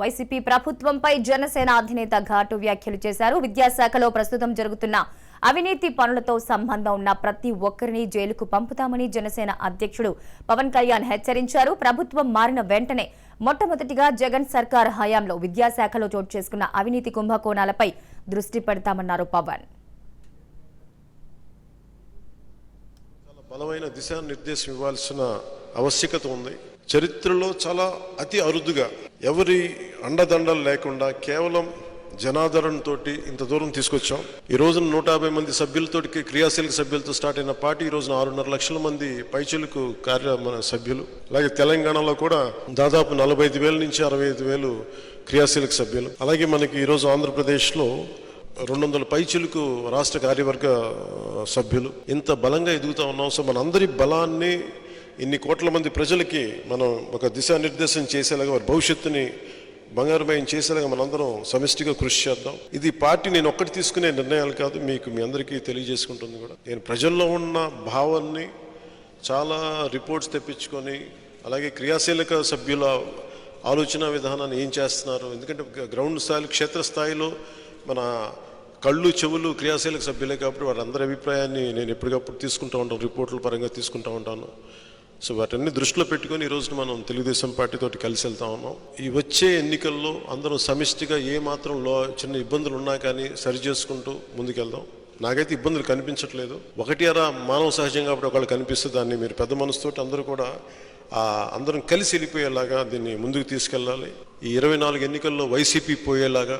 YCP ప్రభుత్వంపై జనసేన అధినేత ఘాటు వ్యాఖ్యలు చేశారు. విద్యాశాఖలో ప్రస్తుతం జరుగుతున్న అవినీతి పనులతో సంబంధం ఉన్న ప్రతి ఒక్కరిని జైలుకు పంపుతామని జనసేన అధ్యక్షుడు పవన్ కళ్యాణ్ హెచ్చరించారు. ప్రభుత్వం మారిన వెంటనే మొట్టమొదటిగా జగన్ సర్కార్ హయాంలో విద్యాశాఖలో చోటు చేసుకున్న అవినీతి కుంభకోణాలపై దృష్టి పెడతామన్నారు పవన్. బలమైన దిశానిర్దేశం ఇవ్వాల్సిన ఆవశ్యకత ఉంది. చరిత్రలో చాలా అతి అరుదుగా ఎవరి అండదండలు లేకుండా కేవలం జనాదరణతో ఇంత దూరం తీసుకొచ్చాం. ఈ రోజున 150 మంది సభ్యులతో క్రియాశీలక సభ్యులతో స్టార్ట్ అయిన పార్టీ ఈ రోజున 6.5 లక్షల మంది పైచిలకు సభ్యులు. అలాగే తెలంగాణలో కూడా దాదాపు 45,000 నుంచి 65,000 క్రియాశీలక సభ్యులు. అలాగే మనకి ఈరోజు ఆంధ్రప్రదేశ్లో 200 పైచిలకు రాష్ట్ర కార్యవర్గ సభ్యులు. ఇంత బలంగా ఎదుగుతా ఉన్నాం. సో మనందరి బలాన్ని ఇన్ని కోట్ల మంది ప్రజలకి మనం ఒక దిశానిర్దేశం చేసేలాగా వారి భవిష్యత్తుని బంగారుమయం చేసేలాగా మనందరం సమిష్టిగా కృషి చేద్దాం. ఇది పార్టీ నేను ఒక్కటి తీసుకునే నిర్ణయాలు కాదు, మీ అందరికీ తెలియజేసుకుంటుంది కూడా. నేను ప్రజల్లో ఉన్న భావాన్ని చాలా రిపోర్ట్స్ తెప్పించుకొని అలాగే క్రియాశీలక సభ్యుల ఆలోచన విధానాన్ని ఏం చేస్తున్నారు, ఎందుకంటే గ్రౌండ్ స్థాయిలో క్షేత్రస్థాయిలో మన కళ్ళు చెవులు క్రియాశీలక సభ్యులే కాబట్టి వారందరి అభిప్రాయాన్ని నేను ఎప్పటికప్పుడు తీసుకుంటూ ఉంటాను, రిపోర్టుల పరంగా తీసుకుంటూ ఉంటాను. సో వాటన్ని దృష్టిలో పెట్టుకొని ఈ రోజున మనం తెలుగుదేశం పార్టీతో కలిసి వెళ్తా ఉన్నాం. ఈ వచ్చే ఎన్నికల్లో అందరం సమిష్టిగా ఏ మాత్రంలో చిన్న ఇబ్బందులు ఉన్నా కానీ సరి చేసుకుంటూ ముందుకెళ్దాం. నాకైతే ఇబ్బందులు కనిపించట్లేదు. ఒకటి అరా మానవ సహజం కాబట్టి ఒకళ్ళు కనిపిస్తే దాన్ని మీరు పెద్ద మనసుతోటి అందరూ కూడా అందరం కలిసి వెళ్ళిపోయేలాగా దీన్ని ముందుకు తీసుకెళ్ళాలి. ఈ 24 ఎన్నికల్లో వైసీపీ పోయేలాగా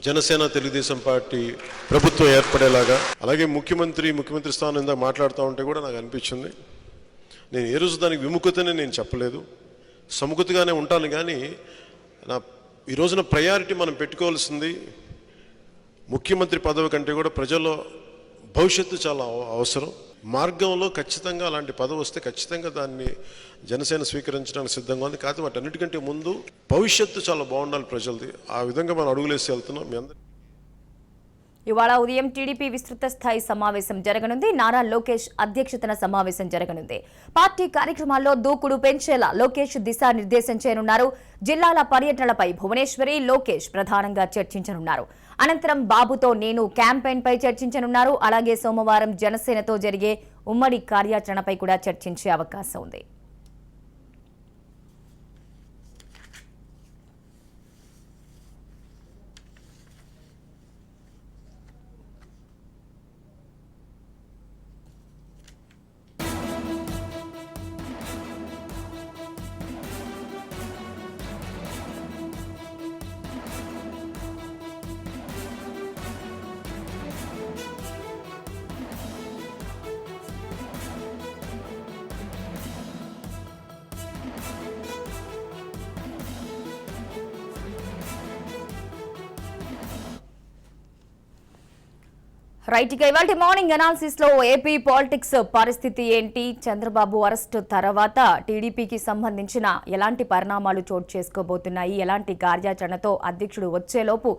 జనసేన తెలుగుదేశం పార్టీ ప్రభుత్వం ఏర్పడేలాగా, అలాగే ముఖ్యమంత్రి స్థానం ఇందాక మాట్లాడుతూ ఉంటే కూడా నాకు అనిపించింది, నేను ఏ రోజు దానికి విముఖతనే నేను చెప్పలేదు, సముఖతగానే ఉంటాను. కానీ ఈ రోజున ప్రయారిటీ మనం పెట్టుకోవాల్సింది ముఖ్యమంత్రి పదవి కంటే కూడా ప్రజల భవిష్యత్తు చాలా అవసరం. మార్గంలో ఖచ్చితంగా అలాంటి పదవి వస్తే ఖచ్చితంగా దాన్ని జనసేన స్వీకరించడానికి సిద్ధంగా ఉంది. కాకపోతే వాటన్నిటికంటే ముందు భవిష్యత్తు చాలా బాగుండాలి ప్రజలది. ఆ విధంగా మనం అడుగులేసి వెళ్తున్నాం. మీ అందరూ ఇవాళ ఉదయం టీడీపీ విస్తృత స్థాయి సమావేశం జరగనుంది. నారా లోకేష్ అధ్యక్షతన సమావేశం జరగనుంది. పార్టీ కార్యక్రమాల్లో దూకుడు పెంచేలా లోకేష్ దిశానిర్దేశం చేయనున్నారు. జిల్లాల పర్యటనలపై భువనేశ్వరి, లోకేష్ ప్రధానంగా చర్చించనున్నారు. అనంతరం బాబుతో నేను క్యాంపెయిన్ పై చర్చించనున్నారు. అలాగే సోమవారం జనసేనతో జరిగే ఉమ్మడి కార్యాచరణపై కూడా చర్చించే అవకాశం ఉంది. రైట్, ఇక ఇవాళ మార్నింగ్ అనాలిసిస్ లో ఏపీ పాలిటిక్స్ పరిస్థితి ఏంటి, చంద్రబాబు అరెస్ట్ తర్వాత టీడీపీకి సంబంధించిన ఎలాంటి పరిణామాలు చోటు చేసుకోబోతున్నాయి, ఎలాంటి కార్యాచరణతో అధ్యక్షుడు వచ్చేలోపు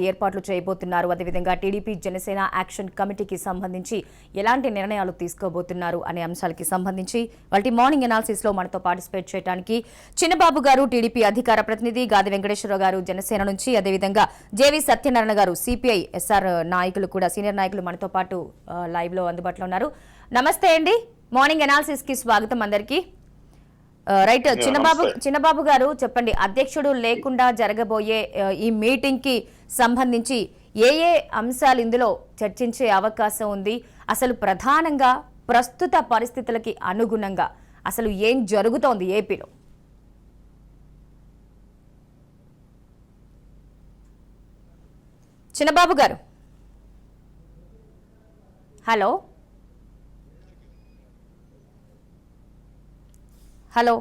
ఏర్పాట్లు చేయబోతున్నారు, అదేవిధంగా టీడీపీ జనసేన యాక్షన్ కమిటీకి సంబంధించి ఎలాంటి నిర్ణయాలు తీసుకోబోతున్నారు అనే అంశాలకి సంబంధించి వాటి మార్నింగ్ అనాలిసిస్ లో మనతో పార్టిసిపేట్ చేయడానికి చిన్నబాబు గారు టీడీపీ అధికార ప్రతినిధి, గాది వెంకటేశ్వరరావు గారు జనసేన నుంచి, అదేవిధంగా జేవి సత్యనారాయణ గారు సిపిఐ ఎస్ఆర్ నాయకులు కూడా సీనియర్ నాయకులు మనతో పాటు లైవ్ లో అందుబాటులో ఉన్నారు. నమస్తే అండి, మార్నింగ్ అనాలిసిస్ కి స్వాగతం అందరికీ. రైట్, చిన్నబాబు గారు చెప్పండి, అధ్యక్షుడు లేకుండా జరగబోయే ఈ మీటింగ్ కి సంబంధించి ఏ అంశాలు ఇందులో చర్చించే అవకాశం ఉంది, అసలు ప్రధానంగా ప్రస్తుత పరిస్థితులకి అనుగుణంగా అసలు ఏం జరుగుతోంది ఏపీలో? చిన్నబాబు గారు హలో హలో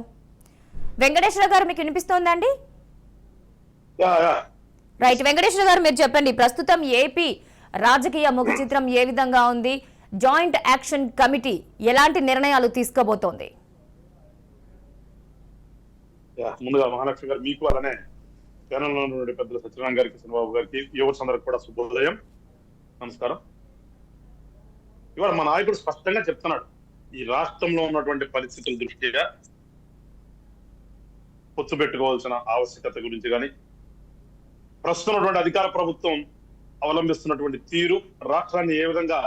వెంకటేశ్వర గారు, మీకు వినిపిస్తోందండి? రైట్, వెంకటేశ్వర గారు మీరు చెప్పండి, ప్రస్తుతం ఏపీ రాజకీయ ముఖ చిత్రం ఏ విధంగా ఉంది, జాయింట్ యాక్షన్ కమిటీ ఎలాంటి నిర్ణయాలు తీసుకోబోతోంది? ముందుగా మహాలక్ష్మి గారు మీకు అలానే ఛానల్లో ఉన్నటువంటి పెద్దల సత్యనారాయణ గారికి, చంద్రబాబు గారికి, యువత అందరికి కూడా శుభోదయం, నమస్కారం. ఇవాళ మా నాయకుడు స్పష్టంగా చెప్తున్నాడు, ఈ రాష్ట్రంలో ఉన్నటువంటి పరిస్థితుల దృష్ట్యా పొత్తు పెట్టుకోవాల్సిన ఆవశ్యకత గురించి కానీ, ప్రస్తుతం ఉన్నటువంటి అధికార ప్రభుత్వం అవలంబిస్తున్నటువంటి తీరు రాష్ట్రాన్ని ఏ విధంగా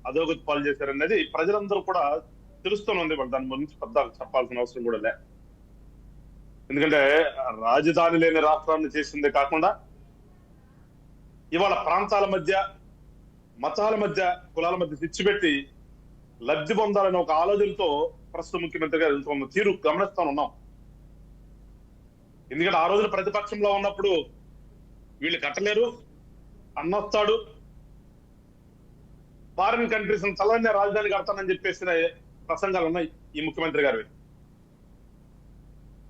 అధోగతి పాలు చేశారనేది ప్రజలందరూ కూడా తెలుస్తూనే ఉంది. దాని గురించి పెద్ద చెప్పాల్సిన అవసరం కూడా లే. ఎందుకంటే రాజధాని లేని రాష్ట్రాన్ని చేసిందే కాకుండా ఇవాళ ప్రాంతాల మధ్య, మతాల మధ్య, కులాల మధ్య తెచ్చిపెట్టి లబ్ధి పొందాలని ఒక ఆలోచనతో ప్రస్తుత ముఖ్యమంత్రిగా వెళ్తున్న తీరు గమనిస్తా ఉన్నాం. ఎందుకంటే ఆ రోజున ప్రతిపక్షంలో ఉన్నప్పుడు వీళ్ళు కట్టలేరు, అన్నొస్తాడు, ఫారిన్ కంట్రీస్ చల్లనే రాజధాని కడతానని చెప్పేసిన ప్రసంగాలు ఉన్నాయి ఈ ముఖ్యమంత్రి గారివి.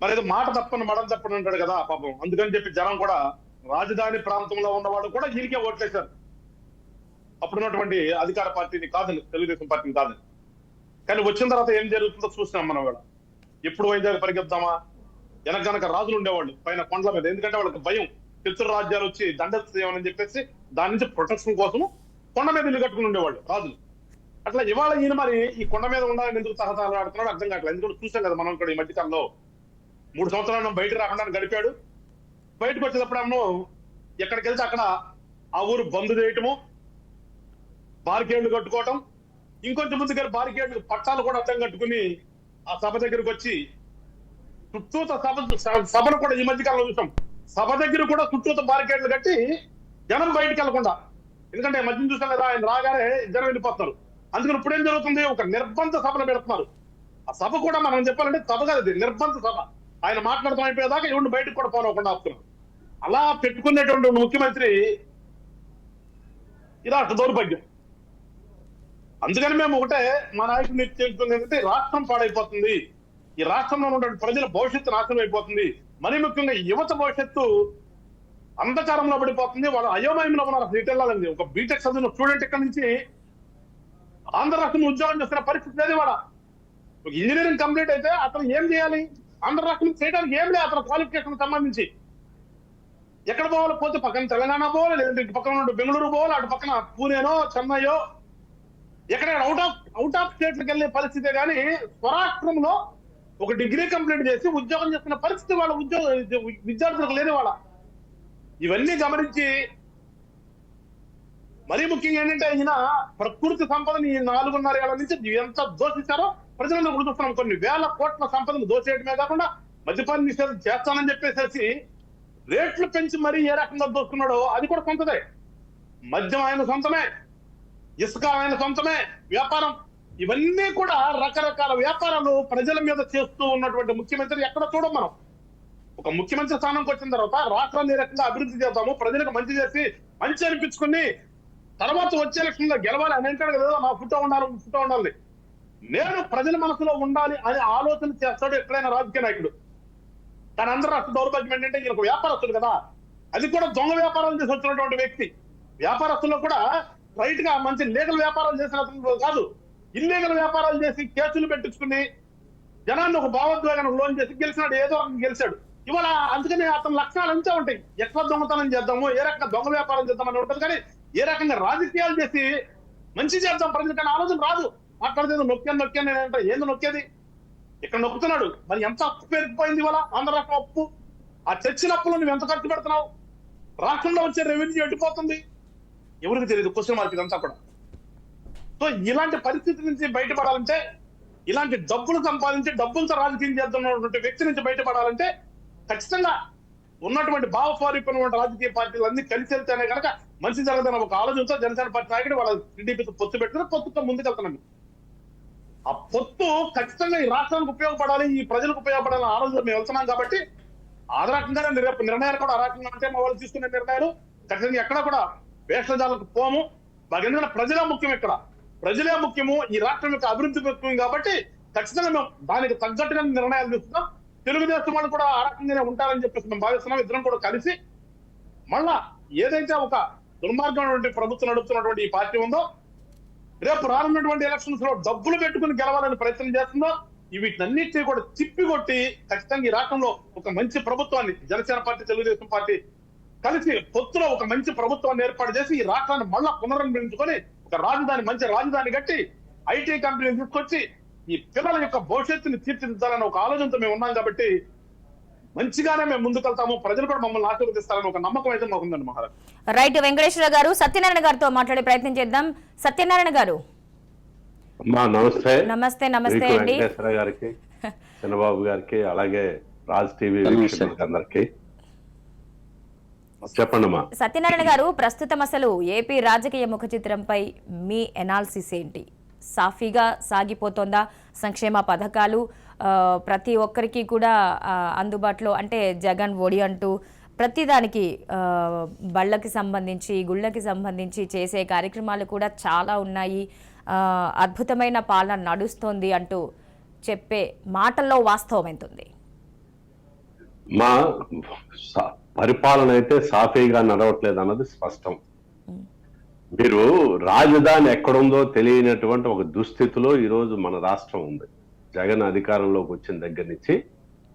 మరి ఏదో మాట తప్పని మడం తప్పని అంటాడు కదా పాపం. అందుకని చెప్పి జనం కూడా రాజధాని ప్రాంతంలో ఉన్నవాడు కూడా వీరికే ఓట్లేశారు. అప్పుడున్నటువంటి అధికార పార్టీని కాదని, తెలుగుదేశం పార్టీని కాదని. కానీ వచ్చిన తర్వాత ఏం జరుగుతుందో చూసినాం మనం. కూడా ఎప్పుడు వైజాగ్ పరిగెత్తామా, వెనక రాజులు ఉండేవాళ్ళు పైన కొండల మీద. ఎందుకంటే వాళ్ళకి భయం, శత్రు రాజ్యాలు వచ్చి దండెత్తామని చెప్పేసి దాని నుంచి ప్రొటెక్షన్ కోసం కొండ మీద ఇల్లు కట్టుకుని ఉండేవాళ్ళు రాజులు. అట్లా ఇవాళ ఈయన మరి ఈ కొండ మీద ఉండాలని ఎందుకు తహతహలాడుతున్నాడు అర్థం కావట్లేదు. ఎందుకంటే చూసాం కదా మనం కూడా ఈ మధ్యకాలంలో 3 సంవత్సరాలు బయట రాకుండా గడిపాడు. బయటకు వచ్చేటప్పుడేమో ఎక్కడికి వెళ్తే అక్కడ ఆ ఊరు బంద్ చేయటము, బారికేడ్లు కట్టుకోవటం, ఇంకొంచెం ముందు గారు బారికేడ్లు పట్టాలు కూడా అడ్డం కట్టుకుని ఆ సభ దగ్గరకు వచ్చి చుట్టూత సభను కూడా ఈ మధ్య కాలంలో చూసాం. సభ దగ్గర కూడా చుట్టూత బారికేడ్లు కట్టి జనం బయటకు వెళ్లకుండా. ఎందుకంటే మధ్య చూసాం కదా, ఆయన రాగానే జనం వెళ్ళిపోతున్నారు. అందుకని ఇప్పుడు ఏం జరుగుతుంది, ఒక నిర్బంధ సభను పెడుతున్నారు. ఆ సభ కూడా మనం చెప్పాలంటే సభ కాదు, నిర్బంధ సభ. ఆయన మాట్లాడటం అయిపోయేదాకా ఎవరిని బయటకు కూడా పోనకుండా ఆపుతున్నారు. అలా పెట్టుకునేటువంటి ముఖ్యమంత్రి ఇలా దౌర్భాగ్యం. అందుకని మేము ఒకటే మా నాయకుడు చెప్తుంది ఏంటంటే, రాష్ట్రం పాడైపోతుంది, ఈ రాష్ట్రంలో ఉన్నటువంటి ప్రజల భవిష్యత్తు నాశనం అయిపోతుంది, మరీ ముఖ్యంగా యువత భవిష్యత్తు అంధకారంలో పడిపోతుంది. వాళ్ళు అయోమయంలో ఉన్నారు. అసలు వెళ్ళాలండి. ఒక బీటెక్ చదివిన స్టూడెంట్ ఇక్కడ నుంచి ఆంధ్ర రాష్ట్రంలో ఉద్యోగం చేస్తున్న పరిస్థితి లేదు. వాడ ఒక ఇంజనీరింగ్ కంప్లీట్ అయితే అతను ఏం చేయాలి? ఆంధ్ర రాష్ట్రం చేయడానికి ఏం లేదు అతను క్వాలిఫికేషన్ సంబంధించి. ఎక్కడ పోవాలి? పోతే పక్కన తెలంగాణ పోవాలి, లేదంటే ఇటు పక్కన బెంగళూరు పోవాలి, అటు పక్కన పూణేనో చెన్నైయో ఎక్కడైనా అవుట్ ఆఫ్ స్టేట్లకు వెళ్ళే పరిస్థితే కానీ స్వరాష్ట్రంలో ఒక డిగ్రీ కంప్లీట్ చేసి ఉద్యోగం చేస్తున్న పరిస్థితి వాళ్ళ విద్యార్థులకు లేదు. వాళ్ళ ఇవన్నీ గమనించి మరీ ముఖ్యంగా ఏంటంటే, ఈయన ప్రకృతి సంపదని 4.5 ఏళ్ల నుంచి ఎంత దోషించారో ప్రజలందరూ గుర్తుస్తున్నాం. కొన్ని వేల కోట్ల సంపదను దోచేయడమే కాకుండా మద్యపాన నిషేధం చేస్తానని చెప్పేసి రేట్లు పెంచి మరీ ఏ రకంగా దోస్తున్నాడో అది కూడా సొంతదే. మద్యం ఆయన సొంతమే, ఇసుక ఆయన సొంతమే, వ్యాపారం, ఇవన్నీ కూడా రకరకాల వ్యాపారాలు ప్రజల మీద చేస్తూ ఉన్నటువంటి ముఖ్యమంత్రి ఎక్కడ చూడం మనం. ఒక ముఖ్యమంత్రి స్థానంకి వచ్చిన తర్వాత రాష్ట్రాన్ని ఏ రకంగా అభివృద్ధి చేద్దాము, ప్రజలకు మంచి చేసి మంచి అనిపించుకుని తర్వాత వచ్చే ఎలక్షన్ లో గెలవాలి అని అంటాడు కదా, నా ఫుటో ఉండాలి, నేను ప్రజల మనసులో ఉండాలి అని ఆలోచన చేస్తాడు ఎక్కడైనా రాజకీయ నాయకుడు. కానీ అందరూ రాష్ట్ర దౌర్భాగ్యం ఏంటంటే, ఈయన ఒక వ్యాపారస్తుడు కదా, అది కూడా దొంగ వ్యాపారాలు చేసి వచ్చినటువంటి వ్యక్తి. వ్యాపారస్తుల్లో కూడా రైట్ గా మంచి లీగల్ వ్యాపారాలు చేసిన కాదు, ఇల్లీగల్ వ్యాపారాలు చేసి కేసులు పెట్టించుకుని జనాన్ని ఒక భావోద్వేగానికి లోన్ చేసి గెలిచినాడు, ఏదో గెలిచాడు. ఇవాళ అందుకని అతని లక్షణాలు అంతే ఉంటాయి. ఎట్లా దొంగతనం చేద్దాము, ఏ రకంగా దొంగ వ్యాపారం చేద్దామని ఉంటుంది. కానీ ఏ రకంగా రాజకీయాలు చేసి మంచి చేద్దాం ప్రజలకన్నా ఆలోచన రాదు. మాట్లాడితే నొక్కాను నేనంటే ఏందో నొక్కేది, ఇక్కడ నొక్కుతున్నాడు. మరి ఎంత అప్పు పెరిగిపోయింది ఇవాళ ఆంధ్ర రాష్ట్రం అప్పు. ఆ తెచ్చిన అప్పులు నువ్వు ఎంత ఖర్చు పెడుతున్నావు, రాష్ట్రంలో వచ్చే రెవెన్యూ ఎట్టిపోతుంది ఎవరికి తెలియదు. క్వశ్చన్ మార్క్ ఇదంతా కూడా. సో ఇలాంటి పరిస్థితి నుంచి బయటపడాలంటే, ఇలాంటి డబ్బులు సంపాదించి డబ్బులతో రాజకీయం చేస్తున్నటువంటి వ్యక్తి నుంచి బయటపడాలంటే ఖచ్చితంగా ఉన్నటువంటి భావస్వరూపమైన రాజకీయ పార్టీలు అన్ని కలిసి వెళ్తేనే కనుక మంచి జరగదన్న ఒక ఆలోచనతో జనసేన పార్టీ నాయకుడు వాళ్ళ టీడీపీతో పొత్తు పెట్టుకుని పొత్తుతో ముందుకెళ్తున్నాను. ఆ పొత్తు ఖచ్చితంగా ఈ రాష్ట్రానికి ఉపయోగపడాలి, ఈ ప్రజలకు ఉపయోగపడాలని ఆలోచన మేము వెళ్తున్నాం. కాబట్టి ఆ రకంగానే రేపు నిర్ణయాలు కూడా ఆ రకంగా అంటే మా వాళ్ళు తీసుకునే నిర్ణయాలు ఖచ్చితంగా ఎక్కడ కూడా వేషజాలకు పోము. మాకు ఎందుకంటే ప్రజలే ముఖ్యం, ఇక్కడ ప్రజలే ముఖ్యము, ఈ రాష్ట్రం యొక్క అభివృద్ధి ముఖ్యం. కాబట్టి ఖచ్చితంగా మేము దానికి తగ్గట్టుగా నిర్ణయాలు తీసుకున్నాం. తెలుగుదేశం వాళ్ళు కూడా ఆ రకంగానే ఉంటారని చెప్పేసి మేము భావిస్తున్నాం. ఇద్దరం కూడా కలిసి మళ్ళా ఏదైతే ఒక దుర్మార్గమైనటువంటి ప్రభుత్వం నడుపుతున్నటువంటి ఈ పార్టీ ఉందో, రేపు రానున్నటువంటి ఎలక్షన్స్ లో డబ్బులు పెట్టుకుని గెలవాలని ప్రయత్నం చేస్తుందో, వీటినన్నిటినీ కూడా తిప్పికొట్టి ఖచ్చితంగా ఈ రాష్ట్రంలో ఒక మంచి ప్రభుత్వాన్ని జనసేన పార్టీ తెలుగుదేశం పార్టీ కలిసి పొత్తులో ఒక మంచి ప్రభుత్వాన్ని ఏర్పాటు చేసి ఈ రాష్ట్రాన్ని మళ్ళా పునర్నిర్మించుకొని ఒక రాజధాని, మంచి రాజధాని కట్టి ఐటీ కంపెనీని తీసుకొచ్చి ఈ పిల్లల యొక్క భవిష్యత్తుని తీర్చిదిద్దాలని ఒక ఆలోచనతో మేము ఉన్నాం. కాబట్టి మంచిగానే మేము ముందుకెళ్తాము, ప్రజలు కూడా మమ్మల్ని ఆశీర్వదిస్తారని ఒక నమ్మకం అయితే మాకుందండి మహారాజ్. రైట్, వెంకటేశ్వర గారు సత్యనారాయణ గారితో మాట్లాడే ప్రయత్నం చేద్దాం. సత్యనారాయణ గారు నమస్తే. నమస్తే. నమస్తే అండి. వెంకటేశ్వర గారికి, చంద్రబాబు గారికి, అలాగే రాజ్ టీవీ వీక్షకులందరికీ చెప్పండమ్మా. సత్యనారాయణ గారు, ప్రస్తుతం అసలు ఏపీ రాజకీయ ముఖ చిత్రంపై మీ ఎనాలిసిస్ ఏంటి? సాఫీగా సాగిపోతుందా? సంక్షేమ పథకాలు ప్రతి ఒక్కరికి కూడా అందుబాటులో, అంటే జగన్ ఒడి అంటూ ప్రతిదానికి బళ్ళకి సంబంధించి గుళ్ళకి సంబంధించి చేసే కార్యక్రమాలు కూడా చాలా ఉన్నాయి, అద్భుతమైన పాలన నడుస్తోంది అంటూ చెప్పే మాటల్లో వాస్తవం ఎంత ఉంది? మా పరిపాలన అయితే సాఫీగా నడవట్లేదు అన్నది స్పష్టం. మీరు రాజధాని ఎక్కడుందో తెలియనటువంటి ఒక దుస్థితిలో ఈరోజు మన రాష్ట్రం ఉంది. జగన్ అధికారంలోకి వచ్చిన దగ్గర నుంచి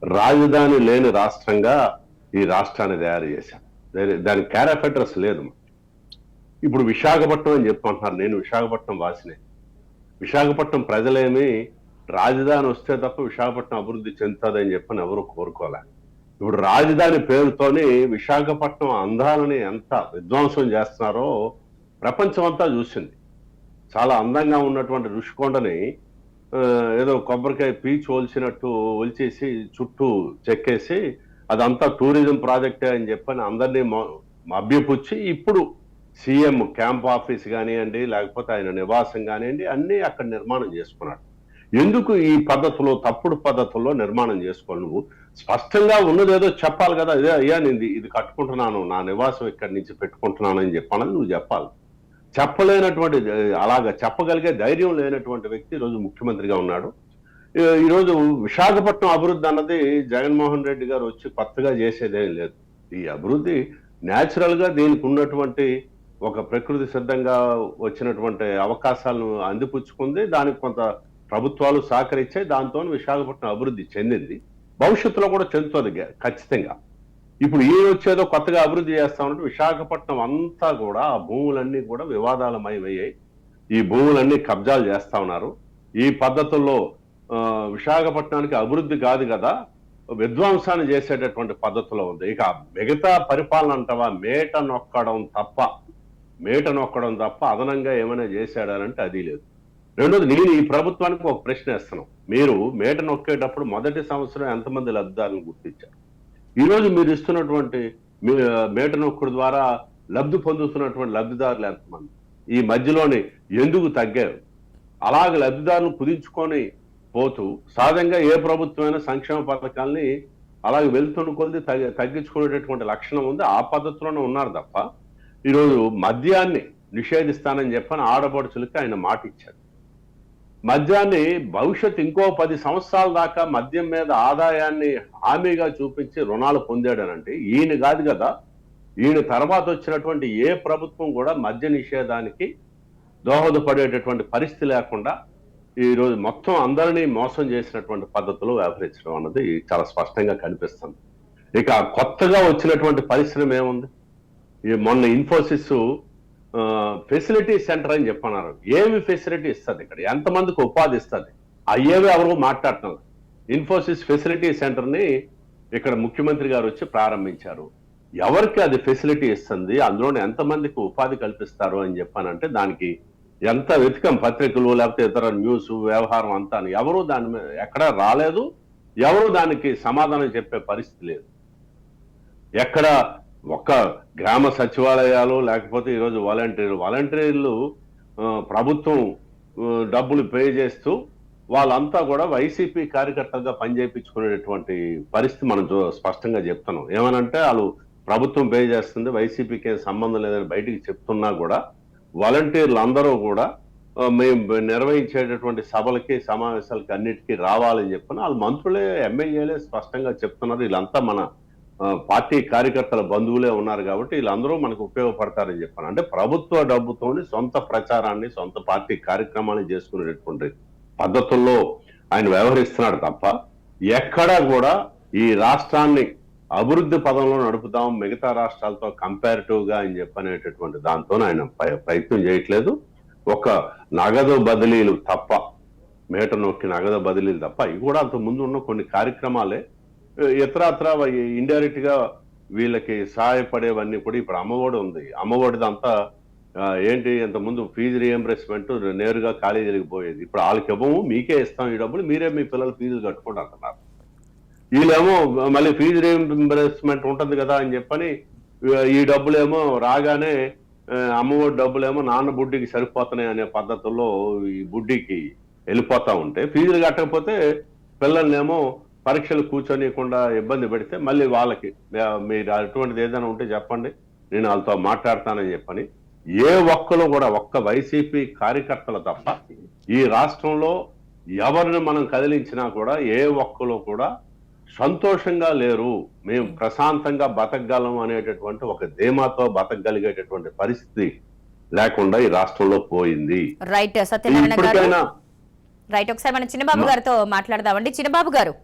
రాజధాని లేని రాష్ట్రంగా ఈ రాష్ట్రాన్ని తయారు చేశాం. దాని క్యార్ ఆఫ్ అడ్రస్ లేదు. ఇప్పుడు విశాఖపట్నం అని చెప్పంటున్నారు. నేను విశాఖపట్నం వాసినే. విశాఖపట్నం ప్రజలేమి రాజధాని వస్తే తప్ప విశాఖపట్నం అభివృద్ధి చెందుతుందని చెప్పని ఎవరు కోరుకోలే. ఇప్పుడు రాజధాని పేరుతోని విశాఖపట్నం అందాలని ఎంత విధ్వంసం చేస్తున్నారో ప్రపంచం అంతా చూసింది. చాలా అందంగా ఉన్నటువంటి ఋషికొండని ఏదో కొబ్బరికాయ పీచు ఒలిచినట్టు ఒలిచేసి చుట్టూ చెక్కేసి అదంతా టూరిజం ప్రాజెక్టే అని చెప్పని అందరినీ మభ్యపుచ్చి ఇప్పుడు సీఎం క్యాంప్ ఆఫీస్ కానివ్వండి, లేకపోతే ఆయన నివాసం కానివ్వండి, అన్నీ అక్కడ నిర్మాణం చేసుకున్నాడు. ఎందుకు ఈ పద్ధతిలో, తప్పుడు పద్ధతుల్లో నిర్మాణం చేసుకోవాలి? నువ్వు స్పష్టంగా ఉన్నదేదో చెప్పాలి కదా. ఇదే అయ్యా నేను ఇది కట్టుకుంటున్నాను, నా నివాసం ఇక్కడి నుంచి పెట్టుకుంటున్నాను అని చెప్పాలని నువ్వు చెప్పాలి. చెప్పలేనటువంటి, అలాగా చెప్పగలిగే ధైర్యం లేనటువంటి వ్యక్తి ఈరోజు ముఖ్యమంత్రిగా ఉన్నాడు. ఈరోజు విశాఖపట్నం అభివృద్ధి అన్నది జగన్మోహన్ రెడ్డి గారు వచ్చి కొత్తగా చేసేదేం లేదు. ఈ అభివృద్ధి న్యాచురల్ గా దీనికి ఉన్నటువంటి ఒక ప్రకృతి సిద్ధంగా వచ్చినటువంటి అవకాశాలను అందిపుచ్చుకుంది. దానికి కొంత ప్రభుత్వాలు సహకరించాయి. దాంతో విశాఖపట్నం అభివృద్ధి చెందింది. భవిష్యత్తులో కూడా చెందుతుంది ఖచ్చితంగా. ఇప్పుడు ఈ వచ్చేదో కొత్తగా అభివృద్ధి చేస్తామంటే విశాఖపట్నం అంతా కూడా ఆ భూములన్నీ కూడా వివాదాలమయ్యాయి. ఈ భూములన్నీ కబ్జాలు చేస్తా ఉన్నారు. ఈ పద్ధతుల్లో విశాఖపట్నానికి అభివృద్ధి కాదు కదా, విధ్వంసాన్ని చేసేటటువంటి పద్ధతిలో ఉంది. ఇక మిగతా పరిపాలన అంటావా, మేట నొక్కడం తప్ప అదనంగా ఏమైనా చేశాడానంటే అది లేదు. రెండోది, నేను ఈ ప్రభుత్వానికి ఒక ప్రశ్న వేస్తున్నాను. మీరు మేట నొక్కేటప్పుడు మొదటి సంవత్సరం ఎంతమంది లబ్ధిదారులను గుర్తించారు? ఈరోజు మీరు ఇస్తున్నటువంటి మేట నొక్కుడు ద్వారా లబ్ధి పొందుతున్నటువంటి లబ్ధిదారులు ఎంతమంది? ఈ మధ్యలోని ఎందుకు తగ్గారు? అలాగే లబ్ధిదారులను కుదించుకొని పోతూ సహజంగా ఏ ప్రభుత్వమైనా సంక్షేమ పథకాల్ని అలాగే వెళ్తున్న కొద్ది తగ్గించుకునేటటువంటి లక్షణం ఉంది. ఆ పద్ధతిలోనే ఉన్నారు తప్ప ఈరోజు మద్యాన్ని నిషేధిస్తానని చెప్పని ఆడపడుచులకి ఆయన మాట ఇచ్చారు. మద్యాన్ని భవిష్యత్ ఇంకో 10 సంవత్సరాల దాకా మద్యం మీద ఆదాయాన్ని హామీగా చూపించి రుణాలు పొందాడనంటే ఈయన కాదు కదా. ఈయన తర్వాత వచ్చినటువంటి ఏ ప్రభుత్వం కూడా మద్య నిషేధానికి దోహదపడేటటువంటి పరిస్థితి లేకుండా ఈరోజు మొత్తం అందరినీ మోసం చేసినటువంటి పద్ధతిలో వ్యవహరించడం అన్నది చాలా స్పష్టంగా కనిపిస్తుంది. ఇక కొత్తగా వచ్చినటువంటి పరిశ్రమ ఏముంది? మొన్న ఇన్ఫోసిస్ ఫెసిలిటీ సెంటర్ అని చెప్పన్నారు. ఏమి ఫెసిలిటీ ఇస్తుంది? ఇక్కడ ఎంతమందికి ఉపాధి ఇస్తుంది? అయ్యేవి ఎవరు మాట్లాడుతున్నారు. ఇన్ఫోసిస్ ఫెసిలిటీ సెంటర్ ని ఇక్కడ ముఖ్యమంత్రి గారు వచ్చి ప్రారంభించారు. ఎవరికి అది ఫెసిలిటీ ఇస్తుంది, అందులోనే ఎంతమందికి ఉపాధి కల్పిస్తారు అని చెప్పానంటే దానికి ఎంత వెతికం, పత్రికలు లేకపోతే ఇతర న్యూస్ వ్యవహారం అంతా ఎవరు దాని మీద ఎక్కడ రాలేదు. ఎవరు దానికి సమాధానం చెప్పే పరిస్థితి లేదు. ఎక్కడ ఒక్క గ్రామ సచివాలయాలు లేకపోతే ఈరోజు వాలంటీర్లు ప్రభుత్వం డబ్బులు పే చేస్తూ వాళ్ళంతా కూడా వైసీపీ కార్యకర్తగా పనిచేయించుకునేటటువంటి పరిస్థితి మనం స్పష్టంగా చెప్తున్నాం. ఏమనంటే వాళ్ళు ప్రభుత్వం పే చేస్తుంది, వైసీపీకి సంబంధం లేదని బయటికి చెప్తున్నా కూడా వాలంటీర్లు అందరూ కూడా మేము నిర్వహించేటటువంటి సభలకి సమావేశాలకి అన్నిటికీ రావాలని చెప్పిన వాళ్ళు మంత్రులే ఎమ్మెల్యేలే స్పష్టంగా చెప్తున్నారు. వీళ్ళంతా మన పార్టీ కార్యకర్తల బంధువులే ఉన్నారు కాబట్టి వీళ్ళందరూ మనకు ఉపయోగపడతారని చెప్పాను. అంటే ప్రభుత్వ డబ్బుతోని సొంత ప్రచారాన్ని, సొంత పార్టీ కార్యక్రమాన్ని చేసుకునేటటువంటి పద్ధతుల్లో ఆయన వ్యవహరిస్తున్నాడు తప్ప ఎక్కడా కూడా ఈ రాష్ట్రాన్ని అభివృద్ధి పదంలో నడుపుదాం మిగతా రాష్ట్రాలతో కంపారిటివ్ గా అని చెప్పనేటటువంటి దాంతో ఆయన ప్రయత్నం చేయట్లేదు. ఒక నగదు బదిలీలు తప్ప, మేట నొక్కి నగదు బదిలీలు తప్ప ఇవి కూడా అంత ముందు ఉన్న కొన్ని కార్యక్రమాలే ఇతరత్ర ఇండైరెక్ట్ గా వీళ్ళకి సహాయపడేవన్నీ కూడా ఇప్పుడు అమ్మఒడి ఉంది. అమ్మఒడిదంతా ఏంటి, ఇంతకుముందు ఫీజు రియంబర్స్మెంట్ నేరుగా కాలేజీలకు పోయేది. ఇప్పుడు వాళ్ళకి ఇవ్వము, మీకే ఇస్తాం ఈ డబ్బులు, మీరే మీ పిల్లల ఫీజులు కట్టుకోండి అంటున్నారు. వీళ్ళేమో మళ్ళీ ఫీజు రియంబర్స్మెంట్ ఉంటుంది కదా అని చెప్పని ఈ డబ్బులేమో రాగానే అమ్మఒడి డబ్బులేమో నాన్న బుడ్డికి సరిపోతున్నాయి అనే పద్ధతుల్లో ఈ బుడ్డికి వెళ్ళిపోతా ఉంటే, ఫీజులు కట్టకపోతే పిల్లల్నేమో పరీక్షలు కూర్చొనియకుండా ఇబ్బంది పెడితే మళ్ళీ వాళ్ళకి మీరు అటువంటిది ఏదైనా ఉంటే చెప్పండి, నేను వాళ్ళతో మాట్లాడతానని చెప్పని ఏ ఒక్కరు కూడా, ఒక్క వైసీపీ కార్యకర్తలు తప్ప ఈ రాష్ట్రంలో ఎవరిని మనం కదిలించినా కూడా ఏ ఒక్కరు కూడా సంతోషంగా లేరు. మేము ప్రశాంతంగా బతకగలం అనేటటువంటి ఒక ధీమాతో బతకగలిగేటటువంటి పరిస్థితి లేకుండా ఈ రాష్ట్రంలో పోయింది. రైట్ సత్యనారాయణ గారు, రైట్ ఒకసారి మన చిన్నబాబు గారితో మాట్లాడదామండి. చిన్నబాబు గారు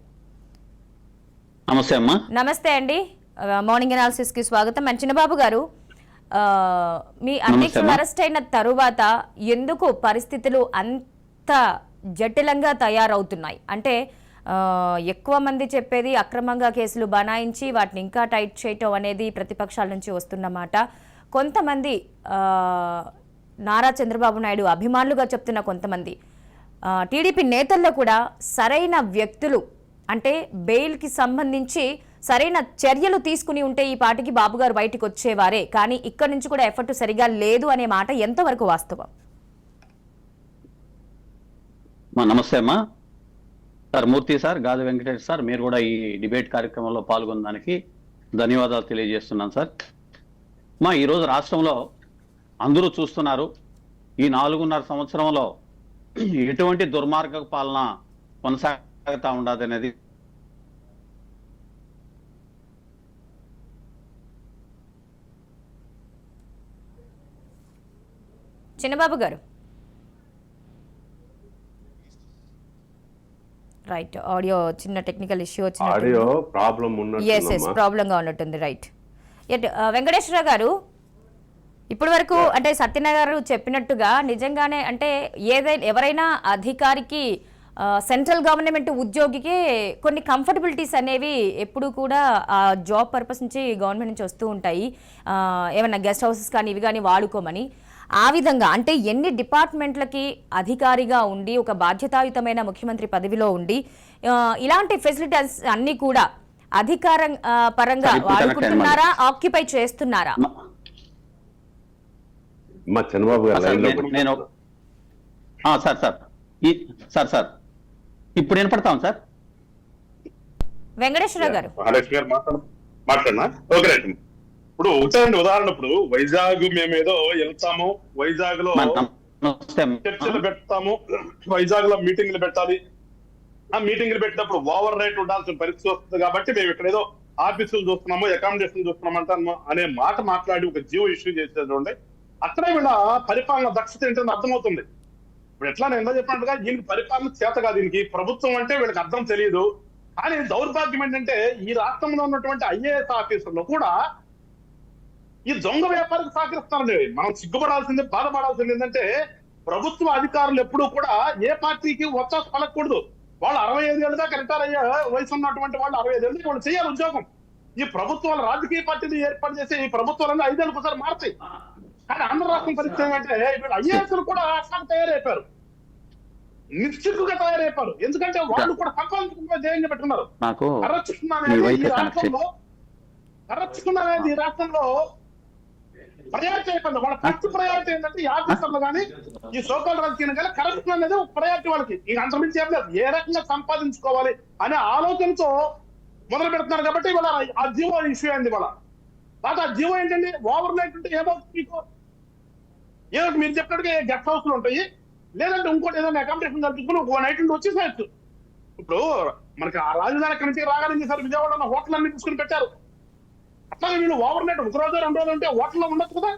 నమస్తే అమ్మా. నమస్తే అండి, మార్నింగ్ అనాలిసిస్ కి స్వాగతం. మన చిన్నబాబు గారు, మీ అధ్యక్షులు అరెస్ట్ అయిన తరువాత ఎందుకు పరిస్థితులు అంత జటిలంగా తయారవుతున్నాయి? అంటే ఎక్కువ మంది చెప్పేది అక్రమంగా కేసులు బనాయించి వాటిని ఇంకా టైట్ చేయటం అనేది ప్రతిపక్షాల నుంచి వస్తున్న మాట. కొంతమంది నారా చంద్రబాబు నాయుడు అభిమానులుగా చెప్తున్న కొంతమంది టీడీపీ నేతల్లో కూడా సరైన వ్యక్తులు, అంటే బెయిల్కి సంబంధించి సరైన చర్యలు తీసుకుని ఉంటే ఈ పాటికి బాబు గారు బయటికి వచ్చేవారే, కానీ ఇక్కడ నుంచి కూడా ఎఫర్ట్ సరిగా లేదు అనే మాట ఎంతవరకు వాస్తవం? నమస్తే అమ్మా. సార్ మూర్తి సార్, గాది వెంకటేష్ సార్, మీరు కూడా ఈ డిబేట్ కార్యక్రమంలో పాల్గొనడానికి ధన్యవాదాలు తెలియజేస్తున్నాను సార్. ఈరోజు రాష్ట్రంలో అందరూ చూస్తున్నారు, ఈ 4.5 సంవత్సరంలో ఎటువంటి దుర్మార్గ పాలన కొనసాగుతా ఉండదు అనేది. చిన్నబాబు గారు రైట్, ఆడియో చిన్న టెక్నికల్ ఇష్యూ వచ్చింది, ఆడియో ప్రాబ్లం గా ఉన్నట్టుంది. రైట్, వెంకటేశ్వర గారు, ఇప్పటి వరకు అంటే సత్యనారాయణ గారు చెప్పినట్టుగా నిజంగానే అంటే ఎవరైనా అధికారికి, సెంట్రల్ గవర్నమెంట్ ఉద్యోగికి కొన్ని కంఫర్టబిలిటీస్ అనేవి ఎప్పుడు కూడా ఆ జాబ్ పర్పస్ నుంచి గవర్నమెంట్ నుంచి వస్తూ ఉంటాయి, ఏమైనా గెస్ట్ హౌసెస్ కానీ ఇవి కానీ వాడుకోమని. ఆ విధంగా అంటే ఎన్ని డిపార్ట్మెంట్లకి అధికారిగా ఉండి ఒక బాధ్యతాయుతమైన ముఖ్యమంత్రి పదవిలో ఉండి ఇలాంటి ఫెసిలిటీస్ అన్ని కూడా అధికారం పరంగా వాడుకుంటున్నారా, ఆక్యుపై చేస్తున్నారా? చంద్రబాబు నేను సార్ ఇప్పుడు వినపడతాం సార్. వెంకటేశ్వర గారు మాట్లాడినా ఓకే రైట్. ఇప్పుడు ఉదాహరణ, ఇప్పుడు వైజాగ్ మేమేదో వెళ్తాము, వైజాగ్ లో చర్చలు పెడతాము, వైజాగ్ లో మీటింగ్లు పెట్టాలి. ఆ మీటింగ్లు పెట్టినప్పుడు ఓవర్ రైట్ ఉండాల్సిన పరిస్థితి వస్తుంది కాబట్టి మేము ఇక్కడ ఏదో ఆఫీసులు చూస్తున్నాము, అకామిడేషన్ చూస్తున్నాము అనే మాట మాట్లాడి ఒక జియో ఇష్యూ చేసేది. అక్కడే వీళ్ళ పరిపాలన దక్షత ఏంటని అర్థమవుతుంది. ఇప్పుడు ఎట్లా నేను ఎంత చెప్పినట్టుగా దీనికి పరిపాలన చేత కాదు, దీనికి ప్రభుత్వం అంటే వీళ్ళకి అర్థం తెలియదు. కానీ దౌర్భాగ్యం ఏంటంటే ఈ రాష్ట్రంలో ఉన్నటువంటి ఐఏఎస్ ఆఫీసర్లు కూడా ఈ దొంగ వ్యాపారికి సహకరిస్తారండి. మనం సిగ్గుపడాల్సింది, బాధపడాల్సింది ఏంటంటే ప్రభుత్వ అధికారులు ఎప్పుడూ కూడా ఏ పార్టీకి వచ్చాసు పలకూడదు. వాళ్ళు 65 ఏళ్ళు దాకా రిటైర్ అయ్యే వయసు ఉన్నటువంటి వాళ్ళు 65 ఏళ్ళకి వాళ్ళు చేయాలి ఉద్యోగం. ఈ ప్రభుత్వాలు రాజకీయ పార్టీలు ఏర్పాటు చేసి ఈ ప్రభుత్వాలన్నీ 5 ఏళ్ళకి ఒకసారి మారుతాయి. కానీ ఆంధ్ర రాష్ట్రం పరిస్థితి ఏంటంటే ఇప్పుడు ఐఏఎస్లు కూడా అట్లా తయారైపోయారు, నిశ్చితుగా తయారైపోయారు. ఎందుకంటే వాళ్ళు కూడా సంపాదించుకునే ధ్యేయంగా పెట్టుకున్నారు. కరప్షన్ అనేది ఈ రాష్ట్రంలో ప్రయారిటీ అయిపోయింది. వాళ్ళ ఫస్ట్ ప్రయారిటీ ఏంటంటే ఈ ఆఫీసర్లు కానీ ఈ సోకాల్ రాజకీయం కానీ కరప్షన్ అనేది ఒక ప్రయారిటీ వాళ్ళకి. ఇక అంతమించి ఏం లేదు, ఏ రకంగా సంపాదించుకోవాలి అనే ఆలోచనతో మొదలు పెడుతున్నారు. కాబట్టి ఇవాళ ఆ జీవో ఇష్యూ అయింది. ఇవాళ తర్వాత ఆ జీవో ఏంటండి, ఓవర్ నైట్ ఉంటే ఏమవుతుంది మీకు, ఏదో మీరు చెప్పినట్టుగా గెస్ట్ హౌస్లు ఉంటాయి, లేదంటే ఇంకోటి ఏదైనా అకామిడేషన్ కల్పించుకుని ఒక నైట్ నుండి వచ్చేసేయచ్చు. ఇప్పుడు మనకి ఆ రాజధాని అక్కడి నుంచి రాగానే సార్ విజయవాడలో హోటల్ అన్ని తీసుకుని పెట్టారు. అట్లాగే వీళ్ళు ఓవర్ నైట్ 1 రోజు 2 రోజులు ఉంటే హోటల్లో ఉండొచ్చు కదా.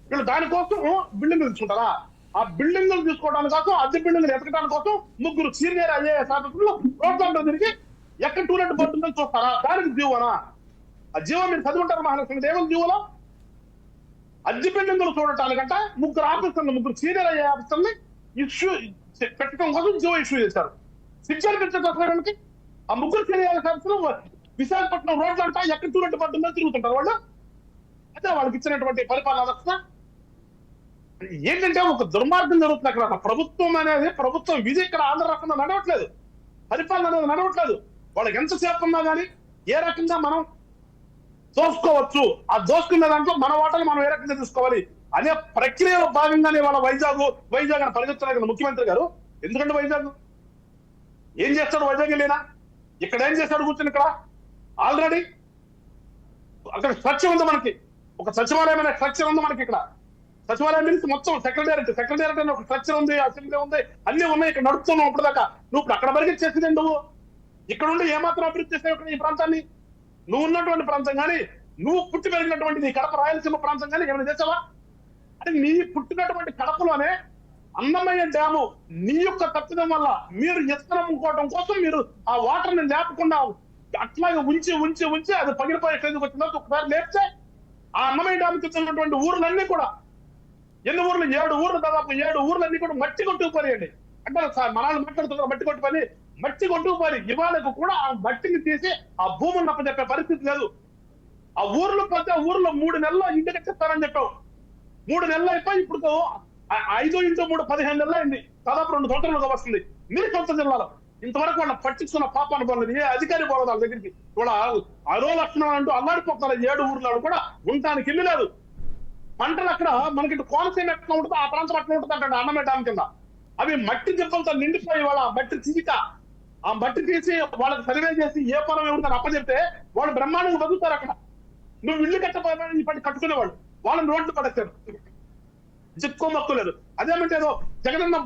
వీళ్ళు దానికోసం బిల్డింగ్లు తీసుకుంటారా? ఆ బిల్డింగ్లు తీసుకోవడానికి కోసం, అద్దె బిల్డింగ్లు ఎతకడానికి కోసం 3 సీనియర్ ఐఏఎస్ ఆఫీసర్లు రోడ్లంలో తిరిగి ఎక్కడ టూలెట్ బోర్డు ఉందని చూస్తారా? దానికి జీవోనా? ఆ జీవో మీరు చదువుంటారు మహాలక్ష్మి. ఏమో జీవోలో అద్దె బిల్డింగ్లు చూడటానికంటే 3 ఆఫీసర్లు, 3 సీనియర్ ఐఏఎస్ ఆఫీసర్ని ఇష్యూ పెట్టడం కోసం జీవో ఇష్యూ చేశారు. శిక్షణ పెట్టడానికి ఆ 3 సీనియర్ ఆఫీసర్లు విశాఖపట్నం రోడ్లు అంటా ఎక్కడ చూడండి పడుతుందో తిరుగుతుంటారు వాళ్ళు. అదే వాళ్ళకి ఇచ్చినటువంటి పరిపాలన వ్యవస్థ. ఏంటంటే ఒక దుర్మార్గం జరుగుతుంది అక్కడ. ప్రభుత్వం అనేది ప్రభుత్వం విధి ఇక్కడ ఆంధ్ర రాష్ట్రంలో నడవట్లేదు, పరిపాలన అనేది నడవట్లేదు. వాళ్ళకి ఎంతసేపు ఉన్నా కానీ ఏ రకంగా మనం దోసుకోవచ్చు, ఆ దోసుకునే దాంట్లో మన వాటలు మనం ఏ రకంగా తీసుకోవాలి అనే ప్రక్రియలో భాగంగానే వాళ్ళ వైజాగ్ అని పరిగెత్తున్నారు కదా ముఖ్యమంత్రి గారు. ఎందుకంటే వైజాగ్ ఏం చేస్తాడు? వైజాగ్ వెళ్ళినా ఇక్కడ ఏం చేస్తాడు? కూర్చొని ఇక్కడ ఆల్రెడీ అక్కడ స్ట్రక్చర్ ఉంది మనకి, ఒక సచివాలయం అనే స్ట్రక్చర్ ఉంది మనకి. ఇక్కడ సచివాలయం మీన్స్ మొత్తం సెక్రటేరియట్ అనే ఒక స్ట్రక్చర్ ఉంది, అసెంబ్లీ ఉంది, అన్ని ఉన్నాయి. ఇక్కడ నడుపుతున్నావు ఇప్పుడు దాకా. నువ్వు ఇప్పుడు అక్కడ వరకు చేసింది నువ్వు ఇక్కడ ఉండి ఏమాత్రం అభివృద్ధి చేసావు ఈ ప్రాంతాన్ని? నువ్వు ఉన్నటువంటి ప్రాంతం కానీ, నువ్వు పుట్టి పెరిగినటువంటి నీ కడప రాయలసీమ ప్రాంతం కానీ ఏమైనా చేసావా? అంటే నీ పుట్టినటువంటి కడపలోనే అన్నమయ్య డ్యాము నీ యొక్క తప్పిదం వల్ల మీరు ఎత్తనం ఇంకోవడం కోసం మీరు ఆ వాటర్ ని లేపకుండా అట్లాగే ఉంచి అది పగిలిపోయే స్టేజ్కి వచ్చిందో ఒకసారి లేపితే ఆ అన్నమయ్య డ్యామ్కి వచ్చినటువంటి ఊర్లన్నీ కూడా, ఎన్ని ఊర్లు? 7 ఊర్లు, దాదాపు 7 ఊర్లన్నీ కూడా మట్టి కొట్టుకుపోయాయండి. అంటే మనాలు మాట్లాడుతున్నారు మట్టి కొట్టుకుపోయి ఇవాళకు కూడా ఆ మట్టిని తీసి ఆ భూములను అప్పచెప్పే పరిస్థితి లేదు. ఆ ఊర్లు పోతే ఊర్లో 3 నెలల్లో ఇంటికి చెప్తారని చెప్పావు. 3 నెలలు అయిపోయి ఇప్పుడు 5 × 3 15 నెలలు అయింది. దాదాపు 2 సంవత్సరాలుగా వస్తుంది. మీరు సొంత జిల్లాలో ఇంతవరకు వాళ్ళ పట్టించుకున్న పాపాన్ని పోలేదు. ఏ అధికారి పోలేదు వాళ్ళ దగ్గరికి. వాళ్ళ అరో లక్షణం అంటూ అల్లాడిపోతున్నారు. 7 ఊర్లలో కూడా ఉండటానికి ఇల్లు లేదు. పంటలు అక్కడ మనకి కోనసీమ ఎట్లా ఉంటుందో ఆ ప్రాంతం అట్లా ఉంటుంది అంటే అన్నమయ్య డ్యామ్ కింద అవి మట్టి దిబ్బలతో నిండిపోయి వాళ్ళ మట్టి తీసిక ఆ మట్టి తీసి వాళ్ళకి సర్వే చేసి ఏ పొలం ఎవరిని అప్పచెప్తే వాళ్ళు బ్రహ్మాండంగా బతుకుతారు అక్కడ. నువ్వు ఇల్లు కట్టపోయిన ఈ పట్టి కట్టుకునేవాళ్ళు వాళ్ళని రోడ్లు పడేస్తారు. చిక్కో మొక్కు లేదు. అదేమంటే ఏదో జగనన్న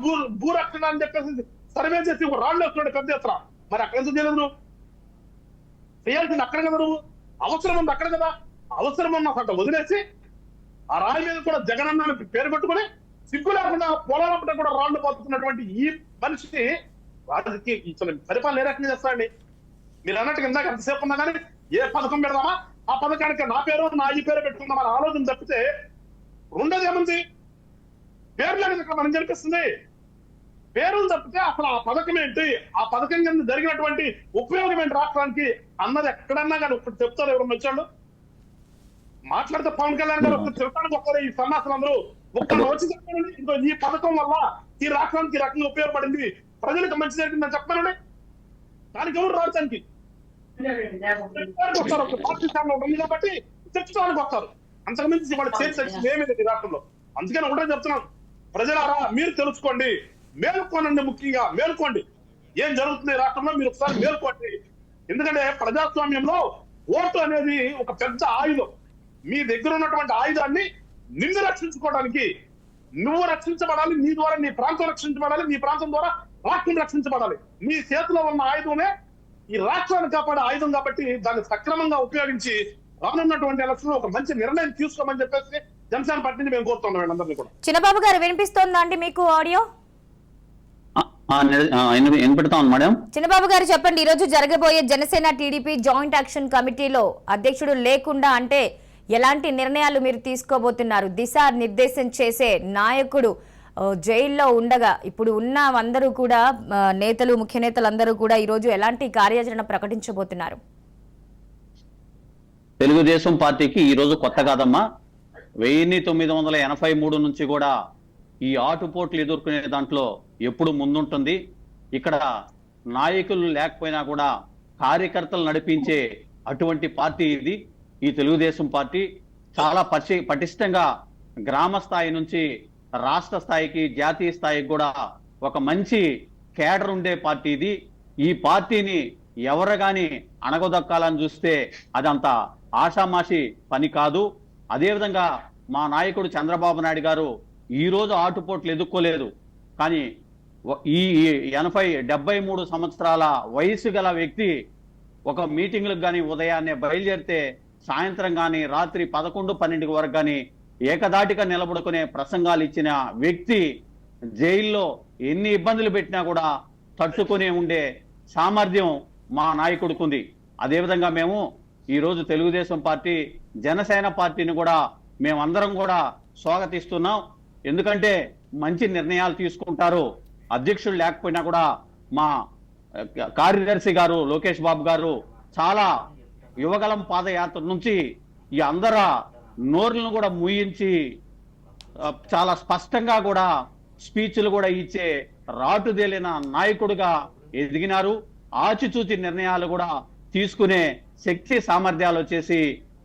భూ రక్షణ అని చెప్పేసి సర్వే చేసి ఒక రాళ్ళు వస్తున్నాడు పెద్ద ఎత్తున. మరి అక్కడ ఎందుకు చేయలేదు? నువ్వు చేయాల్సింది అక్కడ కదా. నువ్వు అవసరం ఉంది అక్కడ కదా. అవసరం ఉన్న అక్కడ వదిలేసి ఆ రాయి మీద కూడా జగనన్న పేరు పెట్టుకుని సిగ్గు లేకుండా పొలాలపట కూడా రాళ్ళు పోతున్నటువంటి ఈ మనిషిని వాటికి పరిపాలన ఏ రకంగా చేస్తారండి? మీరు అన్నట్టుగా ఇందాక ఎంతసేపు ఉన్నా కానీ ఏ పథకం పెడదామా, ఆ పథకానికి నా పేరు నా ఈ పేరు పెట్టుకుందామా అని ఆలోచన తప్పితే రెండోది ఏముంది? పేర్లేదు ఇక్కడ మనం జరిపిస్తుంది. పేరులు తప్పితే అసలు ఆ పథకం ఏంటి, ఆ పథకం కింద జరిగినటువంటి ఉపయోగం ఏంటి రాష్ట్రానికి అన్నది ఎక్కడన్నా కానీ ఒకటి చెప్తారు. ఎవరు వచ్చాడు మాట్లాడితే పవన్ కళ్యాణ్ గారు ఒకటి చెప్తానికి వస్తారు. ఈ సన్నాసులందరూ ఒక్కరు వచ్చి చెప్పారండి ఇంకో ఈ పథకం వల్ల ఈ రాష్ట్రానికి ఈ రకంగా ఉపయోగపడింది, ప్రజలకు మంచి జరిగిందని చెప్పారండి. దానికి ఎవరు రావడానికి వస్తారు? ఒక పార్టీ స్థానంలో ఉంది కాబట్టి చర్చించడానికి వస్తారు. అంతకుమించి వాళ్ళు చేసి ఏమీ రాష్ట్రంలో. అందుకని ఒకటే చెప్తున్నాను, ప్రజలారా మీరు తెలుసుకోండి, మేల్కోనండి. ముఖ్యంగా మేల్కోండి. ఏం జరుగుతుంది రాష్ట్రంలో మీరు ఒకసారి మేల్కోండి. ఎందుకంటే ప్రజాస్వామ్యంలో ఓటు అనేది ఒక పెద్ద ఆయుధం. మీ దగ్గర ఉన్నటువంటి ఆయుధాన్ని నిన్ను రక్షించుకోవడానికి నువ్వు రక్షించబడాలి. నీ ద్వారా నీ ప్రాంతం రక్షించబడాలి. నీ ప్రాంతం ద్వారా రాష్ట్రం రక్షించబడాలి. నీ చేతిలో ఉన్న ఆయుధమే ఈ రాష్ట్రాన్ని కాపాడే ఆయుధం. కాబట్టి దాన్ని సక్రమంగా ఉపయోగించి రానున్నటువంటి ఎలక్షన్ ఒక మంచి నిర్ణయం తీసుకోమని చెప్పేసి జనసేన పార్టీని మేము కోరుతున్నాం అందరినీ కూడా. చిన్నబాబు గారు వినిపిస్తోందా అండి మీకు ఆడియో? వినపెడతాం మేడం. చిన్నబాబు గారు చెప్పండి, ఈ రోజు జరగబోయే జనసేన టీడీపీ జాయింట్ యాక్షన్ కమిటీలో అధ్యక్షుడు లేకుండా అంటే ఎలాంటి నిర్ణయాలు మీరు తీసుకోబోతున్నారు? దిశా నిర్దేశం చేసే నాయకుడు జైల్లో ఉండగా ఇప్పుడు ఉన్న అందరూ కూడా నేతలు, ముఖ్య నేతలందరూ కూడా ఈరోజు ఎలాంటి కార్యాచరణ ప్రకటించబోతున్నారు? తెలుగుదేశం పార్టీకి ఈ రోజు కొత్త కాదమ్మా. 1983 నుంచి కూడా ఈ ఆటుపోట్లు ఎదుర్కొనే దాంట్లో ఎప్పుడు ముందుంటుంది. ఇక్కడ నాయకులు లేకపోయినా కూడా కార్యకర్తలు నడిపించే అటువంటి పార్టీ ఇది. ఈ తెలుగుదేశం పార్టీ చాలా పటిష్టంగా గ్రామ స్థాయి నుంచి రాష్ట్ర స్థాయికి, జాతీయ స్థాయికి కూడా ఒక మంచి కేడర్ ఉండే పార్టీ ఇది. ఈ పార్టీని ఎవరు గాని అణగదొక్కాలని చూస్తే అదంత ఆషామాషి పని కాదు. అదేవిధంగా మా నాయకుడు చంద్రబాబు నాయుడు గారు ఈ రోజు ఆటుపోట్లు ఎదుర్కోలేదు. కానీ ఈ 73 సంవత్సరాల వయసు గల వ్యక్తి ఒక మీటింగ్లకు కానీ ఉదయాన్నే బయలుదేరితే సాయంత్రం కానీ రాత్రి 11, 12 వరకు కానీ ఏకదాటిగా నిలబడుకునే ప్రసంగాలు ఇచ్చిన వ్యక్తి జైల్లో ఎన్ని ఇబ్బందులు పెట్టినా కూడా తట్టుకునే ఉండే సామర్థ్యం మా నాయకుడికి. అదేవిధంగా మేము ఈరోజు తెలుగుదేశం పార్టీ, జనసేన పార్టీని కూడా మేమందరం కూడా స్వాగతిస్తున్నాం. ఎందుకంటే మంచి నిర్ణయాలు తీసుకుంటారు. అధ్యక్షుడు లేకపోయినా కూడా మా కార్యదర్శి గారు లోకేష్ బాబు గారు చాలా యువగలం పాదయాత్ర నుంచి ఈ అందర నోర్లను కూడా ముయించి చాలా స్పష్టంగా కూడా స్పీచ్లు కూడా ఇచ్చే రాటుదేలిన నాయకుడుగా ఎదిగినారు. ఆచితూచి నిర్ణయాలు కూడా తీసుకునే శక్తి సామర్థ్యాలు వచ్చేసి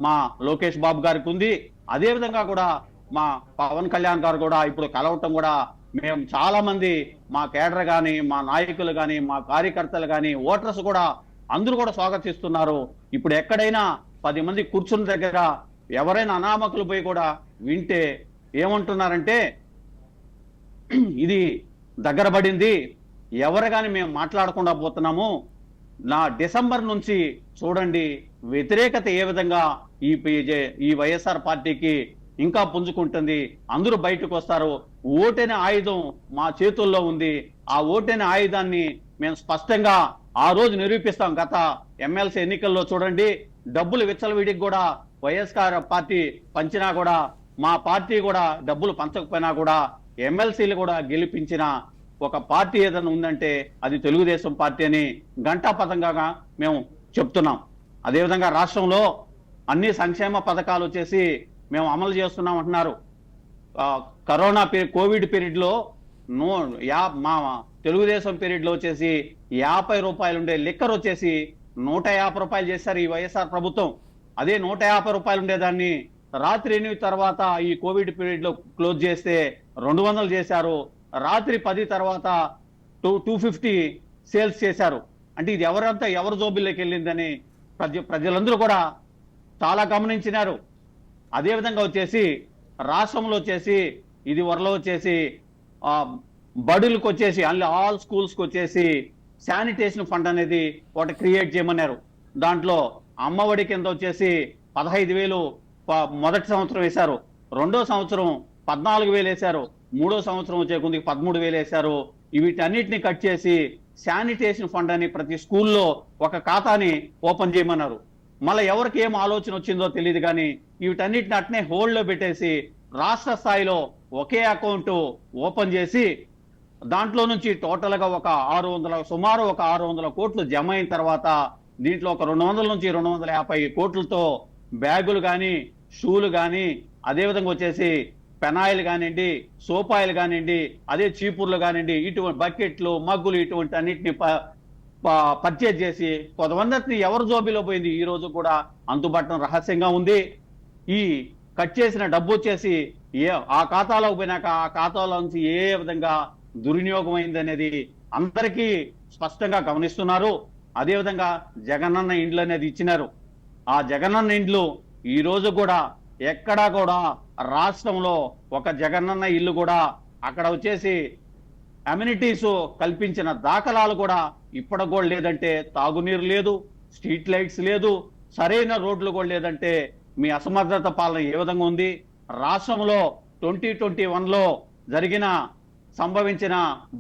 మా లోకేష్ బాబు గారికి ఉంది. అదే విధంగా కూడా మా పవన్ కళ్యాణ్ గారు కూడా ఇప్పుడు కలవటం కూడా మేము చాలా మంది మా కేడర్ గాని, మా నాయకులు గాని, మా కార్యకర్తలు గాని, ఓటర్స్ కూడా అందరూ కూడా స్వాగతిస్తున్నారు. ఇప్పుడు ఎక్కడైనా 10 మంది కూర్చున్న దగ్గర ఎవరైనా అనామకులు పోయి కూడా వింటే ఏమంటున్నారంటే ఇది దగ్గర పడింది, ఎవరు కానీ మేము మాట్లాడకుండా పోతున్నాము. డిసెంబర్ నుంచి చూడండి వ్యతిరేకత ఏ విధంగా ఈ వైఎస్ఆర్ పార్టీకి ఇంకా పుంజుకుంటుంది. అందరూ బయటకు వస్తారు. ఓటనే ఆయుధం మా చేతుల్లో ఉంది. ఆ ఓటనే ఆయుధాన్ని మేము స్పష్టంగా ఆ రోజు నిరూపిస్తాం. గత ఎమ్మెల్సీ ఎన్నికల్లో చూడండి, డబ్బులు విచ్చలవిడికి కూడా వైఎస్ఆర్ పార్టీ పంచినా కూడా, మా పార్టీ కూడా డబ్బులు పంచకపోయినా కూడా ఎమ్మెల్సీలు కూడా గెలిపించిన ఒక పార్టీ ఏదైనా ఉందంటే అది తెలుగుదేశం పార్టీ అని ఘంటాపథంగా మేము చెప్తున్నాం. అదేవిధంగా రాష్ట్రంలో అన్ని సంక్షేమ పథకాలు వచ్చేసి మేము అమలు చేస్తున్నాం అంటున్నారు. కోవిడ్ పీరియడ్లో మా తెలుగుదేశం పీరియడ్లో వచ్చేసి 50 రూపాయలు ఉండే లిక్కర్ వచ్చేసి 150 రూపాయలు చేశారు ఈ వైఎస్ఆర్ ప్రభుత్వం. అదే 150 రూపాయలు ఉండేదాన్ని రాత్రి 8 తర్వాత ఈ కోవిడ్ పీరియడ్ లో క్లోజ్ చేస్తే 200 చేశారు. రాత్రి 10 తర్వాత 250 సేల్స్ చేశారు. అంటే ఇది ఎవరు జోబుల్లోకి వెళ్ళిందని ప్రజలందరూ కూడా చాలా గమనించినారు. అదేవిధంగా వచ్చేసి రాష్ట్రంలో వచ్చేసి ఇది వరలో వచ్చేసి బడులకు వచ్చేసి ఆల్ స్కూల్స్కి వచ్చేసి శానిటేషన్ ఫండ్ అనేది ఒకటి క్రియేట్ చేయమన్నారు. దాంట్లో అమ్మఒడి కింద వచ్చేసి 15,000 మొదటి సంవత్సరం వేశారు, రెండో సంవత్సరం 14,000 వేశారు, మూడో సంవత్సరం వచ్చే కొద్దికి 13,000 వేశారు. వీటన్నిటిని కట్ చేసి శానిటేషన్ ఫండ్ అని ప్రతి స్కూల్లో ఒక ఖాతాని ఓపెన్ చేయమన్నారు. మళ్ళీ ఎవరికి ఏం ఆలోచన వచ్చిందో తెలియదు కానీ వీటన్నిటిని అట్నే హోల్డ్ లో పెట్టేసి రాష్ట్ర స్థాయిలో ఒకే అకౌంట్ ఓపెన్ చేసి దాంట్లో నుంచి టోటల్ గా సుమారు ఒక 600 కోట్లు జమ అయిన తర్వాత దీంట్లో ఒక 200 నుంచి 250 కోట్లతో బ్యాగులు కానీ, షూలు కానీ, అదేవిధంగా వచ్చేసి పెనాయిల్ కానివ్వండి, సోపాయిలు కానివ్వండి, అదే చీపుర్లు కానివ్వండి, ఇటువంటి బకెట్లు, మగ్గులు ఇటువంటి అన్నిటిని పర్చేజ్ చేసి కొంతమందిని ఎవరు జోబీలో పోయింది ఈ రోజు కూడా అంతుబట్టడం రహస్యంగా ఉంది. ఈ కట్ చేసిన డబ్బు వచ్చేసి ఆ ఖాతాలోకి పోయినాక ఆ ఖాతాలో నుంచి ఏ విధంగా దుర్వినియోగం అయింది అనేది అందరికీ స్పష్టంగా గమనిస్తున్నారు. అదేవిధంగా జగనన్న ఇండ్లు అనేది ఇచ్చినారు. ఆ జగనన్న ఇండ్లు ఈ రోజు కూడా ఎక్కడా కూడా రాష్ట్రంలో ఒక జగనన్న ఇల్లు కూడా అక్కడ వచ్చేసి అమ్యూనిటీస్ కల్పించిన దాఖలాలు కూడా ఇప్పటికి కూడా లేదంటే తాగునీరు లేదు, స్ట్రీట్ లైట్స్ లేదు, సరైన రోడ్లు కూడా లేదంటే మీ అసమర్థత పాలన ఏ విధంగా ఉంది? రాష్ట్రంలో 2021లో సంభవించిన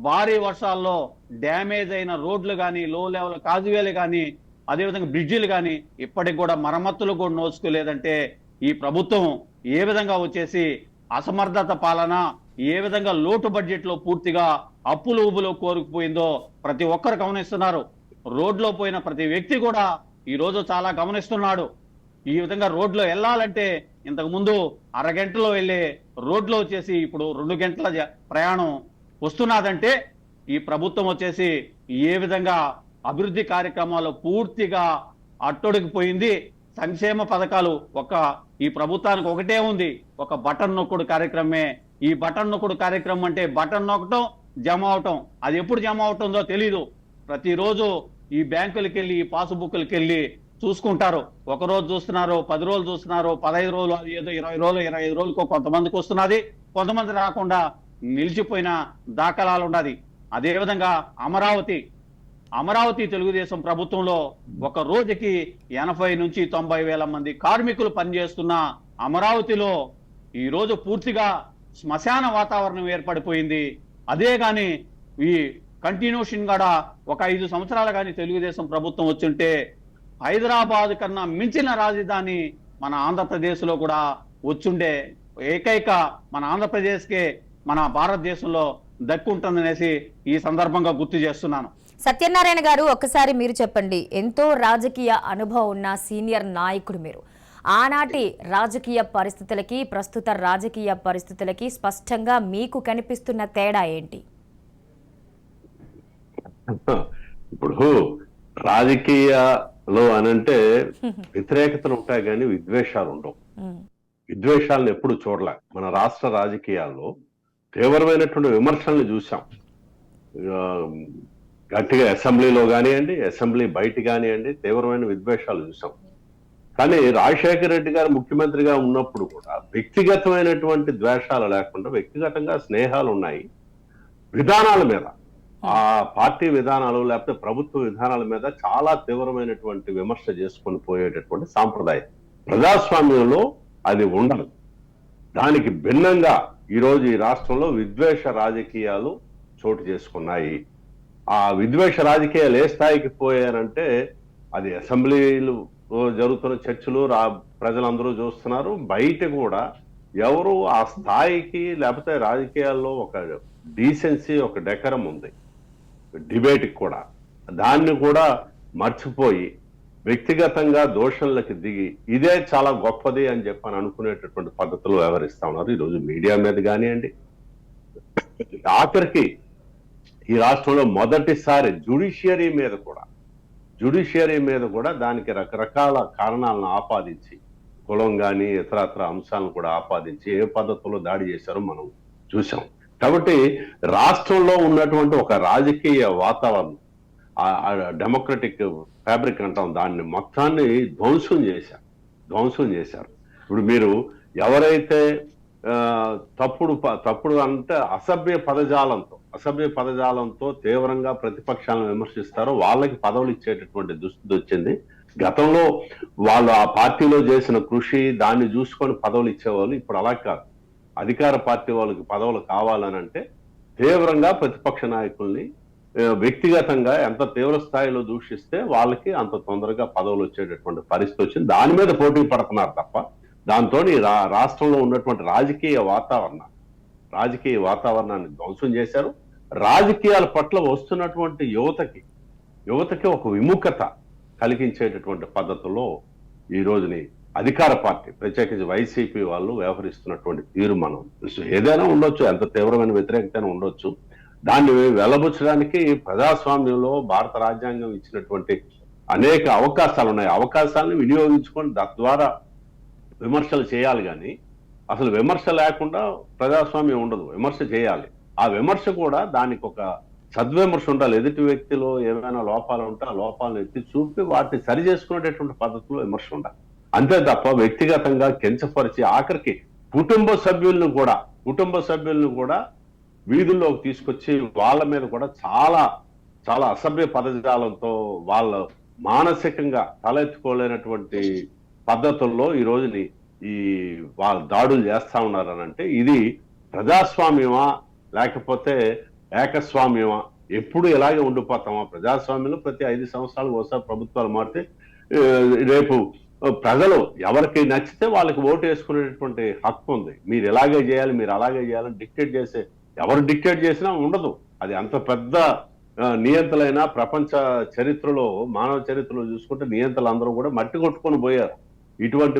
భారీ వర్షాల్లో డ్యామేజ్ అయిన రోడ్లు కానీ, లో లెవెల్ కాజువేలు కానీ, అదేవిధంగా బ్రిడ్జిలు కానీ ఇప్పటికి కూడా మరమ్మతులు కూడా నోచుకోలేదంటే ఈ ప్రభుత్వం ఏ విధంగా వచ్చేసి అసమర్థత పాలన, ఏ విధంగా లోటు బడ్జెట్ లో పూర్తిగా అప్పులు ఊబులు కోరుకుపోయిందో ప్రతి ఒక్కరు గమనిస్తున్నారు. రోడ్లో పోయిన ప్రతి వ్యక్తి కూడా ఈ రోజు చాలా గమనిస్తున్నాడు. ఈ విధంగా రోడ్లో వెళ్ళాలంటే ఇంతకు ముందు అరగంటలో వెళ్ళే రోడ్లో వచ్చేసి ఇప్పుడు 2 గంటల ప్రయాణం వస్తున్నదంటే ఈ ప్రభుత్వం వచ్చేసి ఏ విధంగా అభివృద్ధి కార్యక్రమాలు పూర్తిగా అట్టొడిగిపోయింది. సంక్షేమ పథకాలు ఈ ప్రభుత్వానికి ఒకటే ఉంది, ఒక బటన్ నొక్కుడు కార్యక్రమమే. ఈ బటన్ నొక్కుడు కార్యక్రమం అంటే బటన్ నొక్కటం, జమ అవటం. అది ఎప్పుడు జమ అవుతుందో తెలీదు. ప్రతిరోజు ఈ బ్యాంకులకి వెళ్ళి, ఈ పాస్బుక్లకి వెళ్ళి చూసుకుంటారు. ఒక రోజు చూస్తున్నారు, 10 రోజులు చూస్తున్నారు, 15 రోజులు, ఏదో 20 రోజులు, 25 రోజులకు కొంతమందికి వస్తున్నది, కొంతమంది రాకుండా నిలిచిపోయిన దాఖలాలు ఉన్నది. అదేవిధంగా అమరావతి తెలుగుదేశం ప్రభుత్వంలో ఒక రోజుకి 80 నుంచి 90 వేల మంది కార్మికులు పనిచేస్తున్న అమరావతిలో ఈ రోజు పూర్తిగా శ్మశాన వాతావరణం ఏర్పడిపోయింది. అదే గాని ఈ కంటిన్యూషన్ కూడా ఒక 5 సంవత్సరాలు కానీ తెలుగుదేశం ప్రభుత్వం వచ్చుంటే హైదరాబాద్ కన్నా మించిన రాజధాని మన ఆంధ్రప్రదేశ్లో కూడా వచ్చుండే ఏకైక మన ఆంధ్రప్రదేశ్కే మన భారతదేశంలో దక్కుంటుందనేసి ఈ సందర్భంగా గుర్తు చేస్తున్నాను. సత్యనారాయణ గారు, ఒక్కసారి మీరు చెప్పండి. ఎంతో రాజకీయ అనుభవం ఉన్న సీనియర్ నాయకుడు మీరు. ఆనాటి రాజకీయ పరిస్థితులకి ప్రస్తుత రాజకీయ పరిస్థితులకి స్పష్టంగా మీకు కనిపిస్తున్న తేడా ఏంటి? ఇప్పుడు రాజకీయాలు అనంటే వ్యతిరేకతలు ఉంటాయి కానీ విద్వేషాలు ఉండవు. విద్వేషాలను ఎప్పుడు చూడలే. మన రాష్ట్ర రాజకీయాల్లో తీవ్రమైనటువంటి విమర్శల్ని చూసాం. గట్టిగా అసెంబ్లీలో కానివ్వండి, అసెంబ్లీ బయట కానివ్వండి, తీవ్రమైన విద్వేషాలు చూసాం. కానీ రాజశేఖర రెడ్డి గారు ముఖ్యమంత్రిగా ఉన్నప్పుడు కూడా వ్యక్తిగతమైనటువంటి ద్వేషాలు లేకుండా వ్యక్తిగతంగా స్నేహాలు ఉన్నాయి. విధానాల మీద, ఆ పార్టీ విధానాలు లేకపోతే ప్రభుత్వ విధానాల మీద చాలా తీవ్రమైనటువంటి విమర్శ చేసుకొని పోయేటటువంటి సాంప్రదాయం ప్రజాస్వామ్యంలో అది ఉండదు. దానికి భిన్నంగా ఈరోజు ఈ రాష్ట్రంలో విద్వేష రాజకీయాలు చోటు చేసుకున్నాయి. ఆ విద్వేష రాజకీయాలు ఏ స్థాయికి పోయారంటే అది అసెంబ్లీలు జరుగుతున్న చర్చలు ప్రజలందరూ చూస్తున్నారు. బయట కూడా ఎవరు ఆ స్థాయికి లేకపోతే రాజకీయాల్లో ఒక డీసెన్సీ, ఒక డెకరం ఉంది డిబేట్కి కూడా. దాన్ని కూడా మర్చిపోయి వ్యక్తిగతంగా దోషంలకి దిగి ఇదే చాలా గొప్పది అని చెప్పని అనుకునేటటువంటి పద్ధతులు వ్యవహరిస్తా ఉన్నారు ఈరోజు మీడియా మీద కానివ్వండి. ఆఖరికి ఈ రాష్ట్రంలో మొదటిసారి జ్యుడిషియరీ మీద కూడా దానికి రకరకాల కారణాలను ఆపాదించి, కులం కానీ ఇతరత్ర అంశాలను కూడా ఆపాదించి ఏ పద్ధతిలో దాడి చేశారో మనం చూసాం. కాబట్టి రాష్ట్రంలో ఉన్నటువంటి ఒక రాజకీయ వాతావరణం, డెమోక్రటిక్ ఫ్యాబ్రిక్ అంటాం, దాన్ని మొత్తాన్ని ధ్వంసం చేశారు. ఇప్పుడు మీరు ఎవరైతే తప్పుడు అంటే అసభ్య పదజాలంతో తీవ్రంగా ప్రతిపక్షాలను విమర్శిస్తారో వాళ్ళకి పదవులు ఇచ్చేటటువంటి దుస్థితి వచ్చింది. గతంలో వాళ్ళు ఆ పార్టీలో చేసిన కృషి దాన్ని చూసుకొని పదవులు ఇచ్చేవాళ్ళు. ఇప్పుడు అలా కాదు. అధికార పార్టీ వాళ్ళకి పదవులు కావాలనంటే తీవ్రంగా ప్రతిపక్ష నాయకుల్ని వ్యక్తిగతంగా ఎంత తీవ్ర స్థాయిలో దూషిస్తే వాళ్ళకి అంత తొందరగా పదవులు వచ్చేటటువంటి పరిస్థితి వచ్చింది. దాని మీద పోటీ పడుతున్నారు తప్ప దాంతో రాష్ట్రంలో ఉన్నటువంటి రాజకీయ వాతావరణాన్ని ధ్వంసం చేశారు. రాజకీయాల పట్ల వస్తున్నటువంటి యువతకి ఒక విముఖత కలిగించేటటువంటి పద్ధతుల్లో ఈ రోజుని అధికార పార్టీ, ప్రత్యేకించి వైసీపీ వాళ్ళు వ్యవహరిస్తున్నటువంటి తీరు మనం ఏదైనా ఉండొచ్చు, ఎంత తీవ్రమైన వ్యతిరేకత ఉండొచ్చు, దాన్ని వెలబుచ్చడానికి ప్రజాస్వామ్యంలో భారత రాజ్యాంగం ఇచ్చినటువంటి అనేక అవకాశాలు ఉన్నాయి. అవకాశాలను వినియోగించుకొని తద్వారా విమర్శలు చేయాలి. కానీ అసలు విమర్శ లేకుండా ప్రజాస్వామ్యం ఉండదు. విమర్శ చేయాలి. ఆ విమర్శ కూడా దానికి ఒక సద్విమర్శ ఉండాలి. ఎదుటి వ్యక్తిలో ఏమైనా లోపాలు ఉంటే ఆ లోపాలను ఎత్తి చూపి వాటిని సరి చేసుకునేటటువంటి పద్ధతిలో విమర్శ ఉండాలి. అంతే తప్ప వ్యక్తిగతంగా కించపరిచి ఆఖరికి కుటుంబ సభ్యులను కూడా వీధుల్లోకి తీసుకొచ్చి వాళ్ళ మీద కూడా చాలా చాలా అసభ్య పదజాలంతో వాళ్ళ మానసికంగా తలెత్తుకోలేనటువంటి పద్ధతుల్లో ఈ రోజుని వాళ్ళ దాడులు చేస్తా ఉన్నారనంటే ఇది ప్రజాస్వామ్యమా లేకపోతే ఏకస్వామ్యమా? ఎప్పుడు ఇలాగే ఉండిపోతామా? ప్రజాస్వామ్యంలో ప్రతి 5 సంవత్సరాలకు ఒకసారి ప్రభుత్వాలు మారితే రేపు ప్రజలు ఎవరికి నచ్చితే వాళ్ళకి ఓటు వేసుకునేటటువంటి హక్కు ఉంది. మీరు ఎలాగే చేయాలి, మీరు అలాగే చేయాలని ఎవరు డిక్టేట్ చేసినా ఉండదు. అది అంత పెద్ద నియంతలైనా ప్రపంచ చరిత్రలో, మానవ చరిత్రలో చూసుకుంటే నియంతలు అందరూ కూడా మట్టి కొట్టుకొని పోయారు. ఇటువంటి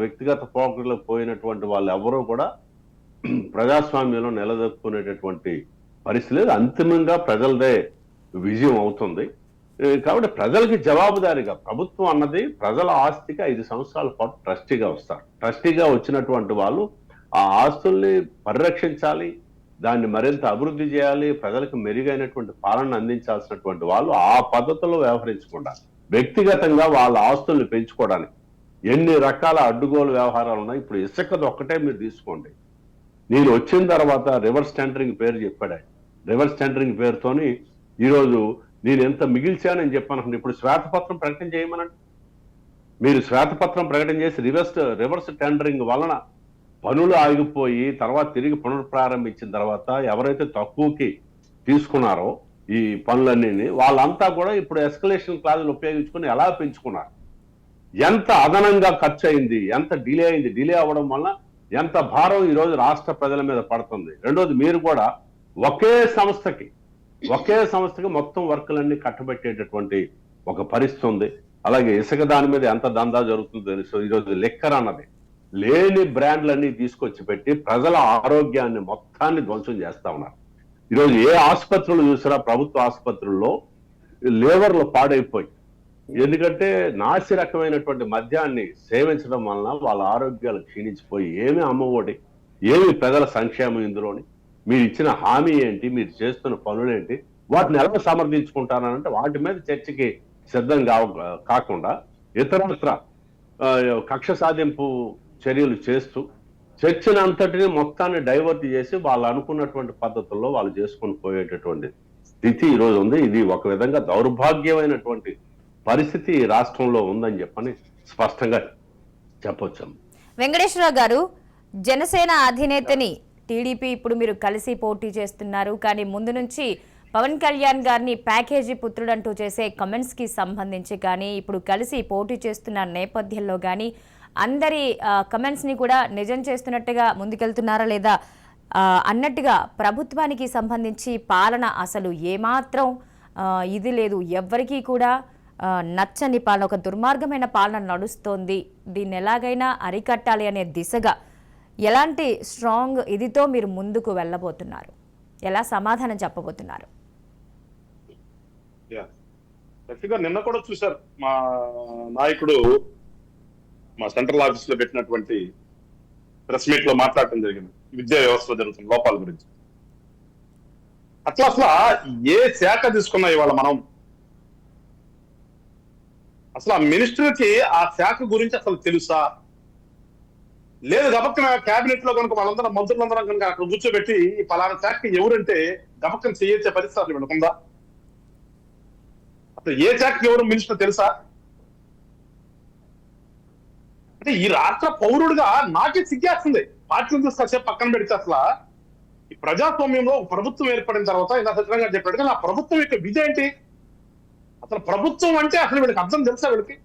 వ్యక్తిగత పోకడలు పోయినటువంటి వాళ్ళు ఎవరూ కూడా ప్రజాస్వామ్యంలో నిలదొక్కునేటటువంటి పరిస్థితి లేదు. అంతిమంగా ప్రజలదే విజయం అవుతుంది. కాబట్టి ప్రజలకి జవాబుదారీగా ప్రభుత్వం అన్నది ప్రజల ఆస్తికి 5 సంవత్సరాల పాటు ట్రస్టీగా వస్తారు. ట్రస్టీగా వచ్చినటువంటి వాళ్ళు ఆ ఆస్తుల్ని పరిరక్షించాలి, దాన్ని మరింత అభివృద్ధి చేయాలి, ప్రజలకు మెరుగైనటువంటి పాలన అందించాల్సినటువంటి వాళ్ళు ఆ పద్ధతిలో వ్యవహరించకుండా వ్యక్తిగతంగా వాళ్ళ ఆస్తుల్ని పెంచుకోవడానికి ఎన్ని రకాల అడ్డుగోలు వ్యవహారాలు ఉన్నాయి. ఇప్పుడు ఇసుకది ఒక్కటే మీరు తీసుకోండి. నేను వచ్చిన తర్వాత రివర్స్ టెండరింగ్ పేరు చెప్పాడు. రివర్స్ టెండరింగ్ పేరుతోని ఈరోజు నేను ఎంత మిగిల్చానని చెప్పాను. ఇప్పుడు శ్వేతపత్రం ప్రకటన చేయమనండి. మీరు శ్వేతపత్రం ప్రకటన చేసి రివర్స్ టెండరింగ్ వలన పనులు ఆగిపోయి తర్వాత తిరిగి పునఃప్రారంభించిన తర్వాత ఎవరైతే తక్కువకి తీసుకున్నారో ఈ పనులన్నీ వాళ్ళంతా కూడా ఇప్పుడు ఎస్కలేషన్ క్లాజులు ఉపయోగించుకొని ఎలా పెంచుకున్నారు, ఎంత అదనంగా ఖర్చు అయింది, ఎంత డిలే అయింది, డిలే అవ్వడం వల్ల ఎంత భారం ఈరోజు రాష్ట్ర ప్రజల మీద పడుతుంది. రెండోది, మీరు కూడా ఒకే సంస్థకి ఒకే సంస్థకి మొత్తం వర్కులన్నీ కట్టబెట్టేటటువంటి ఒక పరిస్థితి ఉంది. అలాగే ఇసుక దాని మీద ఎంత దందా జరుగుతుందో తెలుసు. ఈరోజు లిక్కర్ అన్నది లేని బ్రాండ్లన్నీ తీసుకొచ్చి పెట్టి ప్రజల ఆరోగ్యాన్ని మొత్తాన్ని ధ్వంసం చేస్తా ఉన్నారు. ఈరోజు ఏ ఆసుపత్రులు చూసినా ప్రభుత్వ ఆసుపత్రుల్లో లేవర్లు పాడైపోయి, ఎందుకంటే నాసి రకమైనటువంటి మద్యాన్ని సేవించడం వలన వాళ్ళ ఆరోగ్యాలు క్షీణించిపోయి ఏమి అమ్మఒడి, ఏమి ప్రజల సంక్షేమం ఇందులోని, మీరు ఇచ్చిన హామీ ఏంటి, మీరు చేస్తున్న పనులేంటి, వాటిని ఎలా సమర్థించుకుంటారంటే వాటి మీద చర్చకి సిద్ధం కాకుండా ఇతరత్ర కక్ష సాధింపు చర్యలు చేస్తూ చర్చను అంతటిని మొత్తాన్ని డైవర్ట్ చేసి వాళ్ళు అనుకున్నటువంటి పద్ధతుల్లో వాళ్ళు చేసుకుని పోయేటటువంటి స్థితి ఈ రోజు ఉంది. ఇది ఒక విధంగా దౌర్భాగ్యమైనటువంటి పరిస్థితి ఈ రాష్ట్రంలో ఉందని చెప్పని స్పష్టంగా చెప్పొచ్చు. వెంకటేశ్వరరావు గారు, జనసేన అధినేతని టీడీపీ ఇప్పుడు మీరు కలిసి పోటీ చేస్తున్నారు, కానీ ముందు నుంచి పవన్ కళ్యాణ్ గారిని ప్యాకేజీ పుత్రుడు అంటూ చేసే కమెంట్స్కి సంబంధించి కానీ ఇప్పుడు కలిసి పోటీ చేస్తున్న నేపథ్యంలో కానీ అందరి కమెంట్స్ని కూడా నిజం చేస్తున్నట్టుగా ముందుకెళ్తున్నారా లేదా అన్నట్టుగా ప్రభుత్వానికి సంబంధించి పాలన అసలు ఏమాత్రం ఇది లేదు, ఎవ్వరికీ కూడా నచ్చని పాలన, ఒక దుర్మార్గమైన పాలన నడుస్తోంది, దీన్ని ఎలాగైనా అరికట్టాలి అనే దిశగా ఎలాంటి స్ట్రాంగ్ ఇదితో మీరు ముందుకు వెళ్ళబోతున్నారు, ఎలా సమాధానం చెప్పబోతున్నారు? నిన్న కూడా చూశారు మా నాయకుడు మా సెంట్రల్ ఆఫీస్ లో పెట్టినటువంటి ప్రెస్ మీట్ లో మాట్లాడటం జరిగింది విద్యా వ్యవస్థలో జరుగుతున్న లోపాల గురించి. అసలు ఏ శాఖ తీసుకున్నా ఇవాళ మనం అసలు ఆ మినిస్టర్కి ఆ శాఖ గురించి అసలు తెలుసా లేదు? గబక్కన కేబినెట్ లో కనుక వాళ్ళందరూ మంత్రులందరం కనుక అక్కడ కూర్చోబెట్టి ఈ పలానా శాఖకి ఎవరంటే గబక్కన చేయొచ్చే పరిస్థితి వీళ్ళకుందా? అసలు ఏ శాఖకి ఎవరు మినిస్టర్ తెలుసా? అంటే ఈ రాష్ట్ర పౌరుడిగా నాకే సిగ్గేస్తుంది. పార్టీలు తీసుకొచ్చేపు పక్కన పెడితే అసలు ఈ ప్రజాస్వామ్యంలో ప్రభుత్వం ఏర్పడిన తర్వాత ఇలా సత్యంగా చెప్పాడు, ఆ ప్రభుత్వం యొక్క విధి ఏంటి? అసలు ప్రభుత్వం అంటే అసలు వీళ్ళకి అర్థం తెలుసా? వీళ్ళకి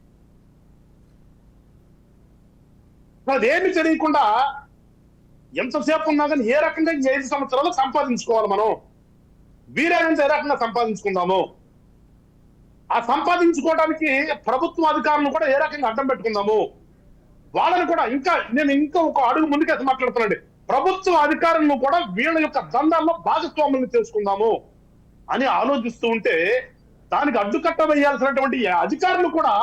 అదేమి తెలియకుండా ఎంతసేపు ఉన్నా కానీ ఏ రకంగా 5 సంవత్సరాలు సంపాదించుకోవాలి, మనం వీరైనంత ఏ రకంగా సంపాదించుకుందాము, ఆ సంపాదించుకోవడానికి ప్రభుత్వ అధికారులను కూడా ఏ రకంగా అడ్డం పెట్టుకుందాము, వాళ్ళని కూడా నేను ఒక అడుగు ముందుకేసి మాట్లాడుతున్నాండి, ప్రభుత్వ అధికారులను కూడా వీళ్ళ యొక్క దందాల్లో భాగస్వాములను చేసుకుందాము అని ఆలోచిస్తూ ఉంటే దానికి అడ్డుకట్ట వేయాల్సినటువంటి అధికారులు కూడా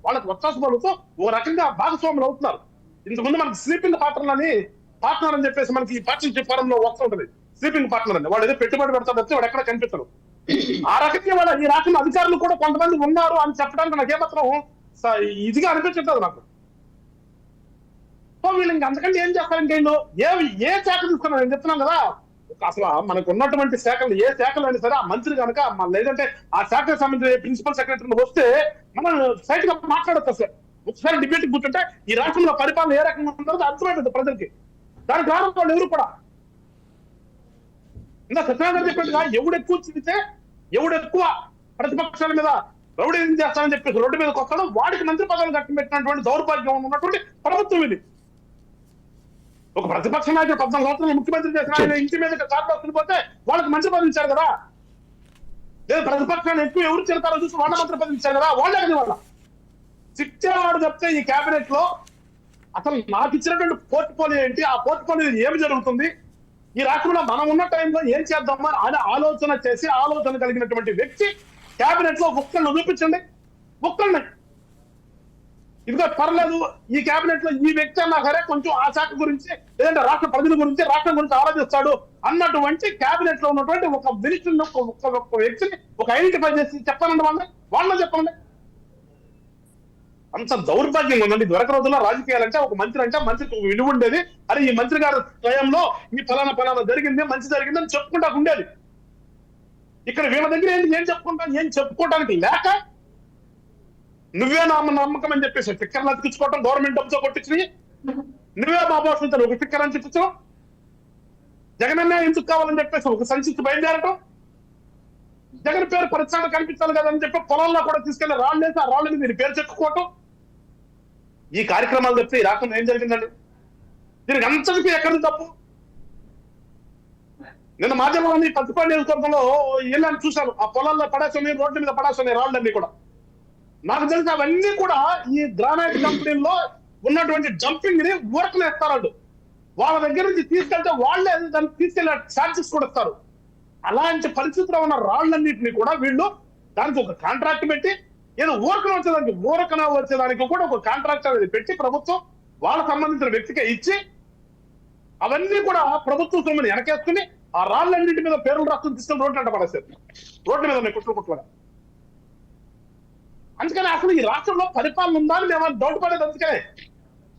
వాళ్ళకి ఒత్తాసపడుతూ ఒక రకంగా భాగస్వాములు అవుతున్నారు. ఇంతకుముందు మనకి స్లీపింగ్ పార్ట్నర్ అని చెప్పేసి మనకి ఈ పార్ట్నర్షిప్ ఫారంలో వస్తూ ఉంటుంది. స్లీపింగ్ పార్ట్నర్ అని వాడు ఏదో పెట్టుబడి పెడతాడు, వాడు ఎక్కడ కనిపిస్తాడు. ఆ రకంగా వాళ్ళ ఈ రాష్ట్ర అధికారులు కూడా కొంతమంది ఉన్నారు అని చెప్పడానికి నాకేమాత్రం ఇదిగా అనిపించట్లేదు నాకు. సో వీళ్ళు అంతకంటే ఏం చేస్తారంటే ఏ శాఖ తీసుకున్నారు నేను చెప్తున్నాను కదా, అసలు మనకు ఉన్నటువంటి శాఖలు ఏ శాఖలు అయినా సరే ఆ మంత్రి కనుక లేదంటే ఆ శాఖకు సంబంధించిన ప్రిన్సిపల్ సెక్రటరీ వస్తే మనం సైట్ గా మాట్లాడచ్చు సార్. ఒకసారి డిబేట్ కూర్చుంటే ఈ రాష్ట్రంలో పరిపాలన ఏ రకంగా ఉంటుందో అర్థమైపోతుంది ప్రజలకి. దానికి కారణం వాళ్ళు ఎవరు కూడా ఇంకా సత్యనారాయణ చెప్పినట్టుగా ఎవడు ఎక్కువ చిరితే ఎవడు ఎక్కువ ప్రతిపక్షాల మీద రౌడీ ఏం చేస్తానని చెప్పేసి రోడ్డు మీదకి వస్తాడో వాడికి మంత్రి పదవులు కట్టి పెట్టినటువంటి దౌర్భాగ్యం ఉన్నటువంటి ప్రభుత్వం ఇది. ఒక ప్రతిపక్ష నాయకుడు 14 సంవత్సరాలు ముఖ్యమంత్రి చేసిన ఆయన ఇంటి మీద కార్డు వస్తుందిపోతే వాళ్ళకి మంత్రి పదవి ఇచ్చారు కదా, లేదు ప్రతిపక్షాన్ని ఎక్కువ ఎవరు చెడతారో చూసి వాళ్ళ మంత్రి పదవి ఇచ్చారు కదా, వాళ్ళే కదా వాళ్ళ శిక్షవాడు చెప్తే ఈ కేబినెట్ లో అసలు నాకు ఇచ్చినటువంటి పోర్ట్ఫోలియో ఏంటి, ఆ పోర్ట్ఫోలియో ఏమి జరుగుతుంది, ఈ రాష్ట్రంలో మనం ఉన్న టైంలో ఏం చేద్దామా అని ఆలోచన కలిగినటువంటి వ్యక్తి కేబినెట్ లో ఒక్కళ్ళని చూపించండి. ఒక్కళ్ళని ఇదిగో పర్లేదు ఈ కేబినెట్ లో ఈ వ్యక్తి అన్నా సరే కొంచెం ఆ శాఖ గురించి లేదంటే రాష్ట్ర ప్రజల గురించి రాష్ట్రం గురించి ఆలోచిస్తాడు అన్నటువంటి కేబినెట్ లో ఉన్నటువంటి ఒక మినిస్టర్ ఒక వ్యక్తిని ఒక ఐడెంటిఫై చేసి చెప్పానండి వాళ్ళని చెప్పండి. అంత దౌర్భాగ్యంగా ఉందండి. దొరక రోజుల్లో రాజకీయాలంటే ఒక మంత్రి అంటే మంత్రికి ఒక విలువ ఉండేది. అరే ఈ మంత్రి గారి స్వయంలో ఈ ఫలానా జరిగింది మంచి జరిగింది అని చెప్పుకుంటా ఉండేది. ఇక్కడ వీళ్ళ దగ్గర ఏం చెప్పుకోవడానికి లేక నువ్వే నమ్మకం అని చెప్పేసి స్టిక్కర్లు అతికించుకోవటం, గవర్నమెంట్ డబ్బుతో కొట్టించి నువ్వే మా బాస్ ఉంటాను ఒక స్టిక్కర్ అని చెప్పించడం, జగనన్న ఎందుకు కావాలని చెప్పేసి ఒక సంచికి బయలుదేరటం, జగన్ పేరు పరిశ్రమ కనిపించాలి కదా అని చెప్పి పొలంలో కూడా తీసుకెళ్లి రాళ్ళు వేసి ఆ రాళ్ళ మీద మీరు పేరు చెప్పుకోవటం, ఈ కార్యక్రమాలు చెప్తే ఈ రాష్ట్రంలో ఏం జరిగిందండి? దీనికి అంతటికీ ఎక్కడి తప్పు? నిన్న మాధ్యమాన్ని పత్తిపాడు నియోజకవర్గంలో వెళ్ళాను, చూశాను. ఆ పొలాల్లో పడేస్తున్నాయి, రోడ్ల మీద పడేస్తున్నాయి రాళ్ళన్నీ కూడా. నాకు తెలిసి అవన్నీ కూడా ఈ గ్రానైట్ కంపెనీల్లో ఉన్నటువంటి డంపింగ్ ని ఊరకలేస్తారు. వాళ్ళ దగ్గర నుంచి తీసుకెళ్తే వాళ్ళే దాన్ని తీసుకెళ్లే ఛార్జెస్ కూడా ఇస్తారు. అలాంటి పరిస్థితిలో ఉన్న రాళ్ళన్నింటినీ కూడా వీళ్ళు దానికి ఒక కాంట్రాక్ట్ పెట్టి, ఏదో ఊరకన వచ్చేదానికి కూడా ఒక కాంట్రాక్ట్ అనేది పెట్టి ప్రభుత్వం వాళ్ళకు సంబంధించిన వ్యక్తికి ఇచ్చి అవన్నీ కూడా ప్రభుత్వం సొమ్ముని వెనకేసుకుని ఆ రాళ్ళన్నింటి మీద పేర్లు రాసుకుని తీసుకుని రోడ్లు అంట పడేస్తారు. రోడ్ల మీద ఉన్నాయి కుట్ల. అందుకని అసలు ఈ రాష్ట్రంలో పరిపాలన ఉందా అని మేము డౌట్ పడేది. అందుకనే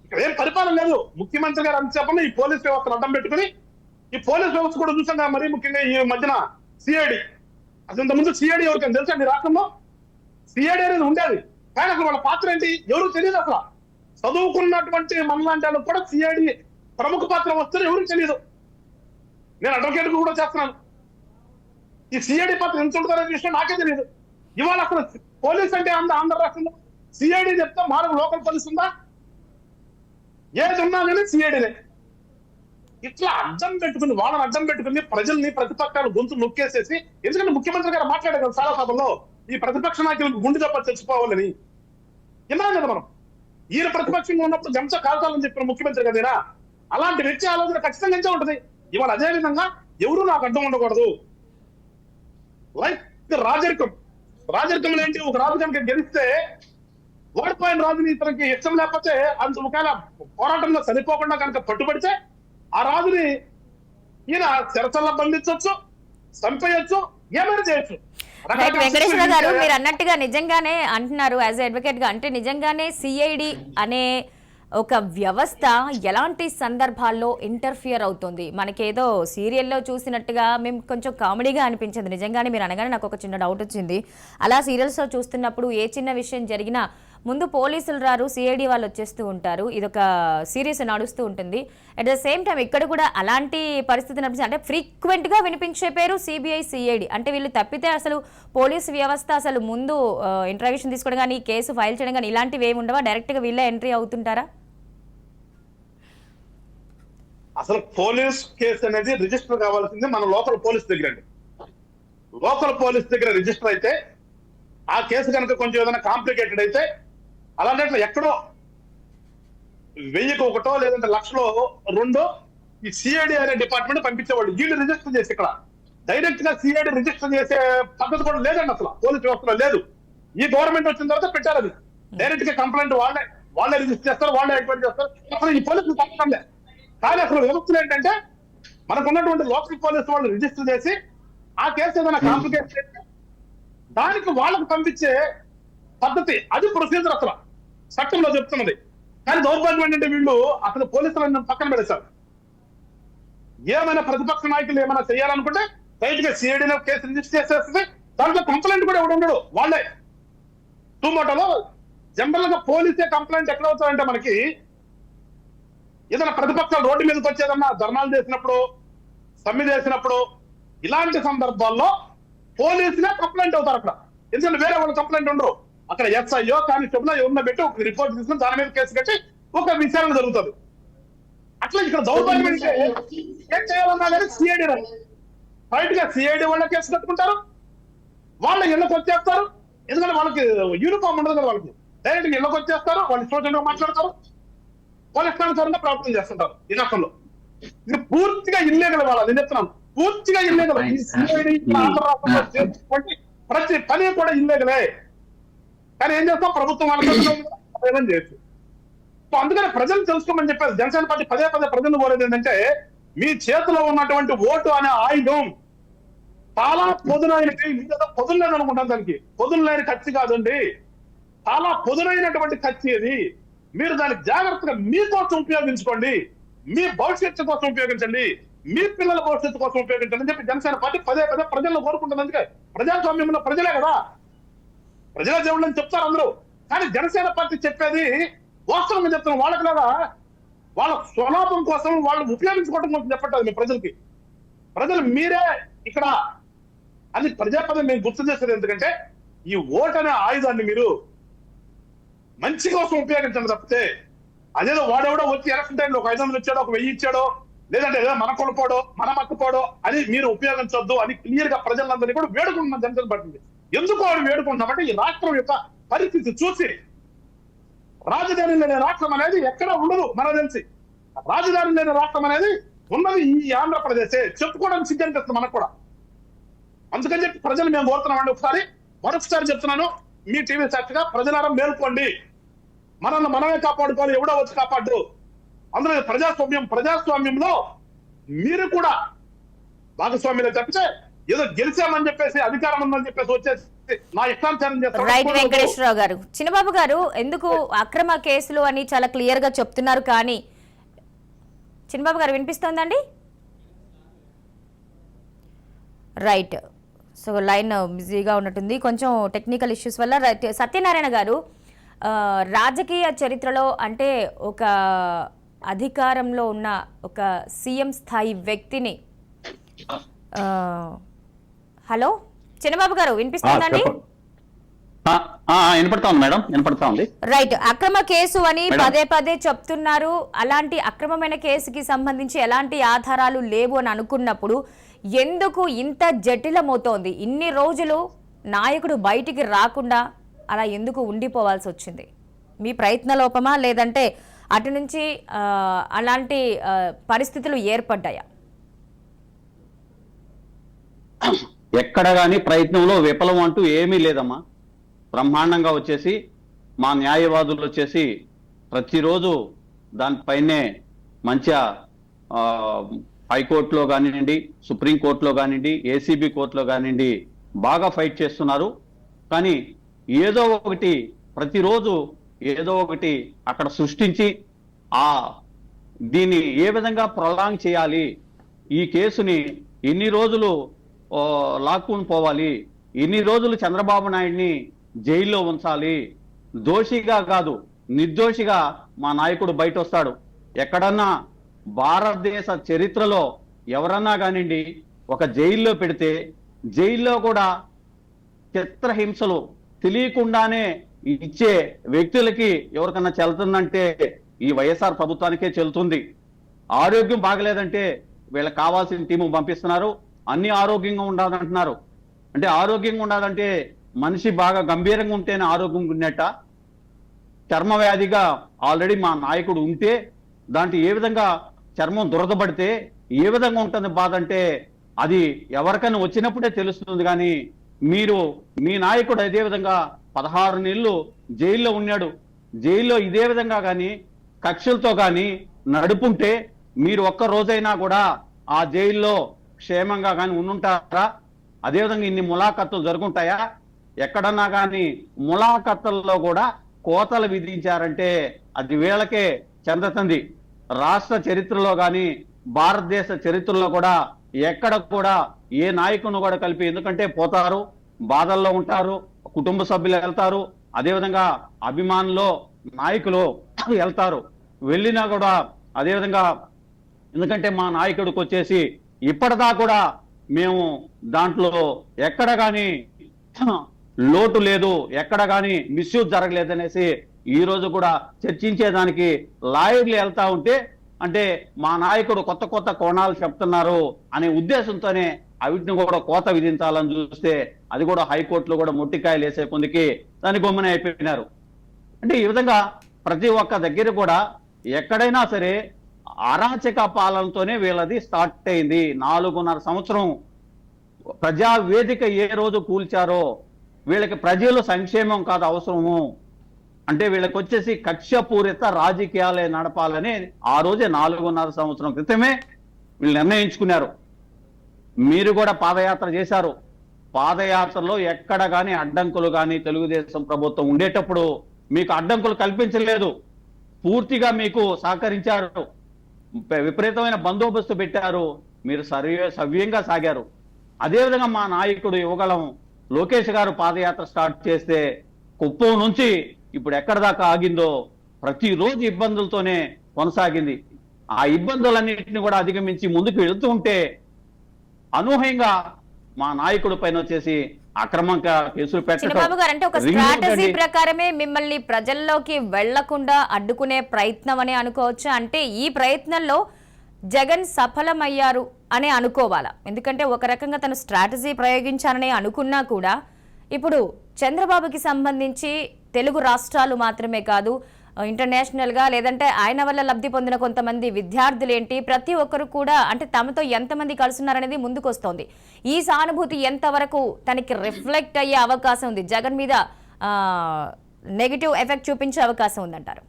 ఇక్కడ ఏం పరిపాలన లేదు. ముఖ్యమంత్రి గారు అంతసేపట్లో ఈ పోలీస్ వ్యవస్థను అడ్డం పెట్టుకుని, ఈ పోలీస్ వ్యవస్థ కూడా చూసాం కదా, మరీ ముఖ్యంగా ఈ మధ్యన సిఐడి. అసలు ఇంతకుముందు సిఐడి ఎవరికైనా తెలుసా ఈ రాష్ట్రంలో? సిఐడి అనేది ఉండేది, కానీ అసలు వాళ్ళ పాత్ర ఏంటి ఎవరు తెలియదు. అసలు చదువుకున్నటువంటి మనలాంటి వాళ్ళకి కూడా సిఐడి ప్రముఖ పాత్ర వస్తుంది ఎవరికి తెలియదు. నేను అడ్వకేట్ కూడా చేస్తున్నాను. ఈ సిఐడి పాత్ర ఎంత ఉంటుందనే విషయం నాకే తెలియదు. ఇవాళ అసలు పోలీస్ అంటే ఆంధ్ర రాష్ట్రంలో సిఐడి చెప్తే మాకు లోకల్ పోలీస్ ఉందా? ఏది ఉన్నా కానీ సిఐడినే. ఇట్లా అడ్డం పెట్టుకుని, వాళ్ళని అడ్డం పెట్టుకుని ప్రజల్ని, ప్రతిపక్షాలు గొంతు నొక్కేసేసి, ఎందుకంటే ముఖ్యమంత్రి గారు మాట్లాడారు కదా చాలా సభల్లో, ఈ ప్రతిపక్ష నాయకులకు గుండె దెబ్బ చచ్చిపోవాలని. విన్నాం కదా మనం. ఈయన ప్రతిపక్షంగా ఉన్నప్పుడు జంస కాల్చాలని చెప్పిన ముఖ్యమంత్రి కదేనా. అలాంటి వ్యక్తి ఆలోచన ఖచ్చితంగా ఉంటది. ఇవాళ అదే విధంగా ఎవరు నాకు అడ్డం ఉండకూడదు. లైక్ రాజరికంలో ఏంటి, ఒక రాజు కనుక గెలిస్తే ఓడిపోయిన రాజుని ఇతనికి ఇష్టం లేకపోతే అంత ఒకవేళ పోరాటంలో చనిపోకుండా కనుక పట్టుబడితే ఆ రాజుని ఈయన చెరచల్లో బంధించవచ్చు, చంపేయచ్చు, ఏమైనా చేయొచ్చు. వెంకటేశ్వర గారు మీరు అన్నట్టుగా నిజంగానే అంటున్నారు యాజ్ అడ్వకేట్ గా, అంటే నిజంగానే సిఐడి అనే ఒక వ్యవస్థ ఎలాంటి సందర్భాల్లో ఇంటర్ఫియర్ అవుతుంది? మనకేదో సీరియల్లో చూసినట్టుగా మేము కొంచెం కామెడీగా అనిపించింది. నిజంగానే మీరు అనగానే నాకు ఒక చిన్న డౌట్ వచ్చింది. అలా సీరియల్స్లో చూస్తున్నప్పుడు ఏ చిన్న విషయం జరిగినా ముందు పోలీసులు రారు, సిఐడి వాళ్ళు వచ్చేస్తూ ఉంటారు. ఇదొక సిరీస్ నడుస్తూ ఉంటుంది. అట్ ద సేమ్ టైం ఇక్కడ కూడా అలాంటి పరిస్థితి నడిపించింది. అంటే ఫ్రీక్వెంట్గా వినిపించే పేరు సిబిఐ, సిఐడి. అంటే వీళ్ళు తప్పితే అసలు పోలీసు వ్యవస్థ అసలు ముందు ఇంట్రాగేషన్ తీసుకోవడం కానీ, కేసు ఫైల్ చేయడం కానీ ఇలాంటివి ఏమి ఉండవా? డైరెక్ట్గా వీళ్ళే ఎంట్రీ అవుతుంటారా? అసలు పోలీస్ కేసు అనేది రిజిస్టర్ కావాల్సింది మన లోకల్ పోలీస్ దగ్గర అండి. లోకల్ పోలీస్ దగ్గర రిజిస్టర్ అయితే ఆ కేసు కనుక కొంచెం ఏదైనా కాంప్లికేటెడ్ అయితే అలాంటి ఎక్కడో 1000కి 1 లేదంటే 1,00,000 ఈ సిఐడి అనే డిపార్ట్మెంట్ పంపించేవాళ్ళు. వీళ్ళు రిజిస్టర్ చేసి ఇక్కడ డైరెక్ట్ గా సిఐడి రిజిస్టర్ చేసే పద్ధతి కూడా లేదండి, అసలు పోలీస్ వ్యవస్థలో లేదు. ఈ గవర్నమెంట్ వచ్చిన తర్వాత పెట్టారు అది. డైరెక్ట్ గా కంప్లైంట్ వాళ్ళే రిజిస్టర్ చేస్తారు, వాళ్ళే ఎంక్వైరీ చేస్తారు. అసలు ఈ పోలీసులు తప్పకుండా. కానీ అసలు వ్యవస్థలు ఏంటంటే మనకు ఉన్నటువంటి లోకల్ పోలీసు వాళ్ళు రిజిస్టర్ చేసి ఆ కేసు ఏదైనా కాంప్లికేషన్ అయితే దానికి వాళ్ళకు పంపించే పద్ధతి, అది ప్రొసీజర్ అసలు చట్టంలో చెప్తున్నది. కానీ దౌర్భాగ్యం ఏంటంటే వీళ్ళు అసలు పోలీసులను పక్కన పెడేశారు. ఏమైనా ప్రతిపక్ష నాయకులు ఏమైనా చేయాలనుకుంటే డైరెక్ట్ గా సిఐడిలో కేసు రిజిస్టర్ చేసేస్తుంది. దాంట్లో కంప్లైంట్ కూడా ఎవడు ఉండడు, వాళ్ళే టూమోటోలో. జనరల్ గా పోలీసే కంప్లైంట్ ఎక్కడ అవుతారంటే మనకి ఏదైనా ప్రతిపక్షాలు రోడ్డు మీదకి వచ్చేదన్నా ధర్నాలు చేసినప్పుడు, సమ్మె చేసినప్పుడు, ఇలాంటి సందర్భాల్లో పోలీసులే కంప్లైంట్ అవుతారు అక్కడ. ఎందుకంటే వేరే వాళ్ళు కంప్లైంట్ ఉండరు. అక్కడ ఎస్ఐయో కానిస్టేబుల్ ఎవరినో పెట్టి ఒక రిపోర్ట్ తీసుకుని దాని మీద కేసు కట్టి ఒక విచారణ జరుగుతుంది. అట్లా ఇక్కడ దౌర్భాగ్యం ఏం చేయాలన్నా కానీ సిఐడి రైట్ గా సిఐడి వాళ్ళ కేసు కట్టుకుంటారు, వాళ్ళ ఇళ్ళకి వచ్చేస్తారు. ఎందుకంటే వాళ్ళకి యూనిఫామ్ ఉండదు కదా, వాళ్ళకి డైరెక్ట్ గా ఇళ్ళకి వచ్చేస్తారు, వాళ్ళు స్టూడెంట్ మాట్లాడతారు, వాళ్ళ ఇష్టానుసారంగా ప్రవర్తన చేస్తుంటారు. ఈ రాష్ట్రంలో ఇది పూర్తిగా ఇల్లీగల్. వాళ్ళ నేను చెప్తున్నాను, పూర్తిగా ఇల్లీగల్. ఆంధ్ర రాష్ట్రంలో చేసుకుంటే ప్రతి పని కూడా ఇల్లీగలే. కానీ ఏం చేస్తాం, ప్రభుత్వం వాళ్ళని చేయొచ్చు. సో అందుకని ప్రజలు తెలుసుకోమని చెప్పారు. జనసేన పార్టీ పదే ప్రజలు కోరేది ఏంటంటే, మీ చేతిలో ఉన్నటువంటి ఓటు అనే ఆయుధం చాలా పొదునైనది. పొదునలేదు అనుకుంటాను, దానికి పొదును లేని కత్తి కాదండి, చాలా పొదునైనటువంటి కత్తి అది. మీరు దాన్ని జాగ్రత్తగా మీకోసం ఉపయోగించుకోండి, మీ భవిష్యత్తు కోసం ఉపయోగించండి, మీ పిల్లల భవిష్యత్తు కోసం ఉపయోగించండి అని చెప్పి జనసేన పార్టీ పదే ప్రజల్లో కోరుకుంటుంది. అందుకే ప్రజాస్వామ్యంలో ప్రజలే కదా, ప్రజల దేవుళ్ళు అని చెప్తారు అందరూ. కానీ జనసేన పార్టీ చెప్పేది వాస్తవంగా చెప్తున్నాం. వాళ్ళకి లేదా వాళ్ళ స్వలాభం కోసం, వాళ్ళు ఉపయోగించుకోవడం కోసం చెప్పట్లేదు మీ ప్రజలకి. ప్రజలు మీరే ఇక్కడ అది ప్రజాపదం మేము గుర్తు చేసేది. ఎందుకంటే ఈ ఓటు అనే ఆయుధాన్ని మీరు మంచి కోసం ఉపయోగించండి తప్పితే, అదేదో వాడెవడో వచ్చి ఎలక్షన్ టైంలో ఒక 500 ఇచ్చాడో, ఒక 1000 ఇచ్చాడో, లేదంటే ఏదో మన కొడుకోడో మన మక్కుపోడో అని మీరు ఉపయోగించొద్దు అని క్లియర్ గా ప్రజలందరినీ కూడా వేడుకుంటున్న జనతను పట్టింది. ఎందుకు వాడు వేడుకుంటున్నామంటే ఈ రాష్ట్రం యొక్క పరిస్థితి చూసి, రాజధాని లేని రాష్ట్రం అనేది ఎక్కడ ఉండదు మనకు తెలిసి. రాజధాని లేని రాష్ట్రం అనేది ఉన్నది ఈ ఆంధ్రప్రదేశ్. చెప్పుకోవడానికి సిగ్గనిపిస్తుంది మనకు కూడా. అందుకని చెప్పి ప్రజలు మేము కోరుతున్నామండి, మరొకసారి చెప్తున్నాను, మీ టీవీ సాక్షిగా ప్రజలారా మేల్కోండి. మనల్ని మనమే కాపాడుకోవాలి, ఎవడో వచ్చి కాపాడు. అందులో ప్రజాస్వామ్యంలో మీరు కూడా భాగస్వామ్యంలో చెప్తే ఏదో గెలిచామని చెప్పేసి అధికారం ఉందని చెప్పేసి వచ్చేసి నా ఇష్టానుసారం రైట్ చేస్తారు. వెంకటేశ్వరరావు గారు, చిన్నబాబు గారు ఎందుకు అక్రమ కేసులు అని చాలా క్లియర్ గా చెప్తున్నారు, కానీ చిన్నబాబు గారు వినిపిస్తోందండి? రైట్, సో లైన్ బిజీగా ఉన్నట్టుంది, కొంచెం టెక్నికల్ ఇష్యూస్ వల్ల. రైట్, సత్యనారాయణ గారు, రాజకీయ చరిత్రలో అంటే ఒక అధికారంలో ఉన్న ఒక సీఎం స్థాయి వ్యక్తిని హలో చిన్నబాబు గారు వినిపిస్తుందండి? వినపడతా ఉంది మేడం, వినపడతా ఉంది. రైట్, అక్రమ కేసు అని పదే పదే చెప్తున్నారు. అలాంటి అక్రమమైన కేసుకి సంబంధించి ఎలాంటి ఆధారాలు లేవు అని అనుకున్నప్పుడు ఎందుకు ఇంత జటిలమవుతోంది? ఇన్ని రోజులు నాయకుడు బయటికి రాకుండా అలా ఎందుకు ఉండిపోవాల్సి వచ్చింది? మీ ప్రయత్న లోపమా, లేదంటే అటు నుంచి అలాంటి పరిస్థితులు ఏర్పడ్డాయా? ఎక్కడ కానీ ప్రయత్నంలో విఫలం అంటూ ఏమీ లేదమ్మా. బ్రహ్మాండంగా వచ్చేసి మా న్యాయవాదులు వచ్చేసి ప్రతిరోజు దానిపైనే మంచిగా హైకోర్టులో కానివ్వండి, సుప్రీంకోర్టులో కానివ్వండి, ఏసీబీ కోర్టులో కానివ్వండి బాగా ఫైట్ చేస్తున్నారు. కానీ ఏదో ఒకటి ప్రతిరోజు ఏదో ఒకటి అక్కడ సృష్టించి దీన్ని ఏ విధంగా ప్రొలాంగ్ చేయాలి, ఈ కేసుని ఎన్ని రోజులు లాక్కుని పోవాలి, ఎన్ని రోజులు చంద్రబాబు నాయుడిని జైల్లో ఉంచాలి, దోషిగా కాదు నిర్దోషిగా మా నాయకుడు బయట వస్తాడు. ఎక్కడన్నా భారతదేశ చరిత్రలో ఎవరన్నా కానివ్వండి ఒక జైల్లో పెడితే జైల్లో కూడా చిత్రహింసలు తెలియకుండానే ఇచ్చే వ్యక్తులకి ఎవరికన్నా చెల్లుతుందంటే ఈ వైఎస్ఆర్ ప్రభుత్వానికే చెల్లుతుంది. ఆరోగ్యం బాగలేదంటే వీళ్ళకి కావాల్సిన టీము పంపిస్తున్నారు, అన్ని ఆరోగ్యంగా ఉండాలంటున్నారు. అంటే ఆరోగ్యంగా ఉండాలంటే మనిషి బాగా గంభీరంగా ఉంటేనే ఆరోగ్యంగా ఉన్నట్ట. చర్మ వ్యాధిగా ఆల్రెడీ మా నాయకుడు ఉంటే దాంట్లో ఏ విధంగా చర్మం దురదపడితే ఏ విధంగా ఉంటుంది బాధ అంటే అది ఎవరికైనా వచ్చినప్పుడే తెలుస్తుంది. కానీ మీరు మీ నాయకుడు అదే విధంగా 16 నెలలు జైల్లో ఉన్నాడు. జైల్లో ఇదే విధంగా కానీ కక్షలతో కానీ నడుపుంటే మీరు ఒక్క రోజైనా కూడా ఆ జైల్లో క్షేమంగా కానీ ఉండుంటారా? అదేవిధంగా ఇన్ని ములాఖత్తులు జరుగుంటాయా? ఎక్కడన్నా కానీ ములాఖత్తుల్లో కూడా కోతలు విధించారంటే అది వీళ్ళకే చెందుతుంది. రాష్ట్ర చరిత్రలో కానీ భారతదేశ చరిత్రలో కూడా ఎక్కడ కూడా ఏ నాయకుని కూడా కలిపి, ఎందుకంటే పోతారు, బాధల్లో ఉంటారు, కుటుంబ సభ్యులు వెళ్తారు, అదేవిధంగా అభిమానులు నాయకులు వెళ్తారు, వెళ్ళినా కూడా అదేవిధంగా ఎందుకంటే మా నాయకుడికి వచ్చేసి ఇప్పటిదా కూడా మేము దాంట్లో ఎక్కడ కానీ లోటు లేదు, ఎక్కడ కానీ మిస్యూజ్ జరగలేదనేసి ఈ రోజు కూడా చర్చించేదానికి లాయర్లు వెళ్తా ఉంటే అంటే మా నాయకుడు కొత్త కొత్త కోణాలు చెప్తున్నారు అనే ఉద్దేశంతోనే అవిటిని కూడా కోత విధించాలని చూస్తే అది కూడా హైకోర్టులో కూడా మొట్టికాయలు వేసే కొందికి దాని గొమ్మన అయిపోయినారు. అంటే ఈ విధంగా ప్రతి ఒక్క దగ్గర కూడా ఎక్కడైనా సరే అరాచక పాలనతోనే వీళ్ళది స్టార్ట్ అయింది. 4.5 సంవత్సరం ప్రజావేదిక ఏ రోజు కూల్చారో వీళ్ళకి ప్రజలు సంక్షేమం కాదు అవసరము అంటే వీళ్ళకి వచ్చేసి కక్షపూరిత రాజకీయాలే నడపాలని ఆ రోజే 4.5 సంవత్సరం క్రితమే వీళ్ళు నిర్ణయించుకున్నారు. మీరు కూడా పాదయాత్ర చేశారు. పాదయాత్రలో ఎక్కడ కానీ అడ్డంకులు కానీ తెలుగుదేశం ప్రభుత్వం ఉండేటప్పుడు మీకు అడ్డంకులు కల్పించలేదు, పూర్తిగా మీకు సహకరించారు, విపరీతమైన బందోబస్తు పెట్టారు, మీరు సవ్యంగా సాగారు. అదేవిధంగా మా నాయకుడు యువగలం లోకేష్ గారు పాదయాత్ర స్టార్ట్ చేస్తే కుప్పం నుంచి ఇప్పుడు ఎక్కడ దాకా ఆగిందో ప్రతిరోజు ఇబ్బందులతోనే కొనసాగింది. ఆ ఇబ్బందులన్నింటినీ కూడా అధిగమించి ముందుకు వెళుతూ ఉంటే అనూహ్యంగా మా నాయకుడి పైన వచ్చేసి అక్రమంగా కేసులు చిన్నబాబు గారు, అంటే ఒక స్ట్రాటజీ ప్రకారమే మిమ్మల్ని ప్రజల్లోకి వెళ్లకుండా అడ్డుకునే ప్రయత్నం అని అనుకోవచ్చు. అంటే ఈ ప్రయత్నంలో జగన్ సఫలమయ్యారు అనే అనుకోవాలా? ఎందుకంటే ఒక రకంగా తను స్ట్రాటజీ ప్రయోగించారని అనుకున్నా కూడా ఇప్పుడు చంద్రబాబుకి సంబంధించి తెలుగు రాష్ట్రాలు మాత్రమే కాదు, ఇంటర్నేషనల్గా లేదంటే ఆయన వల్ల లబ్ధి పొందిన కొంతమంది విద్యార్థులు ఏంటి, ప్రతి ఒక్కరు కూడా అంటే తమతో ఎంతమంది కలుస్తున్నారనేది ముందుకు వస్తోంది. ఈ సానుభూతి ఎంతవరకు తనకి రిఫ్లెక్ట్ అయ్యే అవకాశం ఉంది, జగన్ మీద నెగిటివ్ ఎఫెక్ట్ చూపించే అవకాశం ఉందంటారు?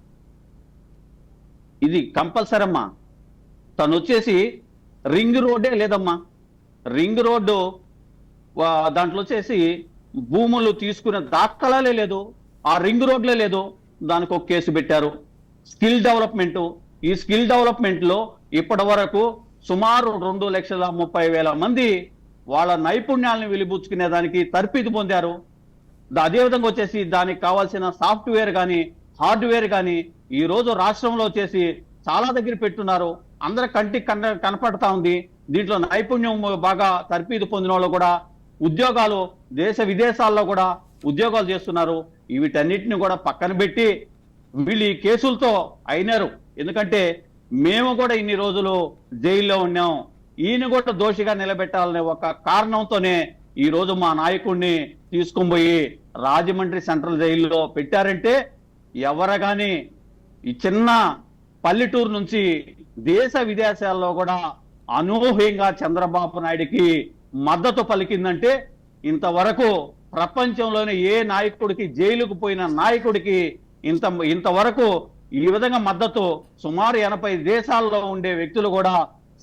ఇది కంపల్సరీ అమ్మా. తను వచ్చేసి రింగ్ రోడ్డే లేదమ్మా. రింగ్ రోడ్డు దాంట్లో వచ్చేసి భూములు తీసుకునే దాఖలాలే లేదు, ఆ రింగ్ రోడ్లే లేదు, దానికి ఒక కేసు పెట్టారు. స్కిల్ డెవలప్మెంట్, ఈ స్కిల్ డెవలప్మెంట్ లో ఇప్పటి వరకు సుమారు 2,30,000 మంది వాళ్ళ నైపుణ్యాలను వెలిబుచ్చుకునే దానికి తర్ఫీదు పొందారు. అదేవిధంగా వచ్చేసి దానికి కావాల్సిన సాఫ్ట్వేర్ కానీ హార్డ్వేర్ కానీ ఈ రోజు రాష్ట్రంలో వచ్చేసి చాలా దగ్గర పెట్టున్నారు. అందరి కంటికి కనపడతా ఉంది. దీంట్లో నైపుణ్యం బాగా తర్ఫీదు పొందిన వాళ్ళు కూడా ఉద్యోగాలు దేశ విదేశాల్లో కూడా ఉద్యోగాలు చేస్తున్నారు. వీటన్నిటిని కూడా పక్కన పెట్టి వీళ్ళు ఈ కేసులతో అయినారు. ఎందుకంటే మేము కూడా ఇన్ని రోజులు జైల్లో ఉన్నాం, ఈయన కూడా దోషిగా నిలబెట్టాలనే ఒక కారణంతోనే ఈ రోజు మా నాయకుడిని తీసుకొని పోయి రాజమండ్రి సెంట్రల్ జైల్లో పెట్టారంటే ఎవరు కానీ ఈ చిన్న పల్లెటూరు నుంచి దేశ విదేశాల్లో కూడా అనూహ్యంగా చంద్రబాబు నాయుడికి మద్దతు పలికిందంటే ఇంతవరకు ప్రపంచంలోని ఏ నాయకుడికి, జైలుకు పోయిన నాయకుడికి ఇంతవరకు ఈ విధంగా మద్దతు సుమారు 80 దేశాల్లో ఉండే వ్యక్తులు కూడా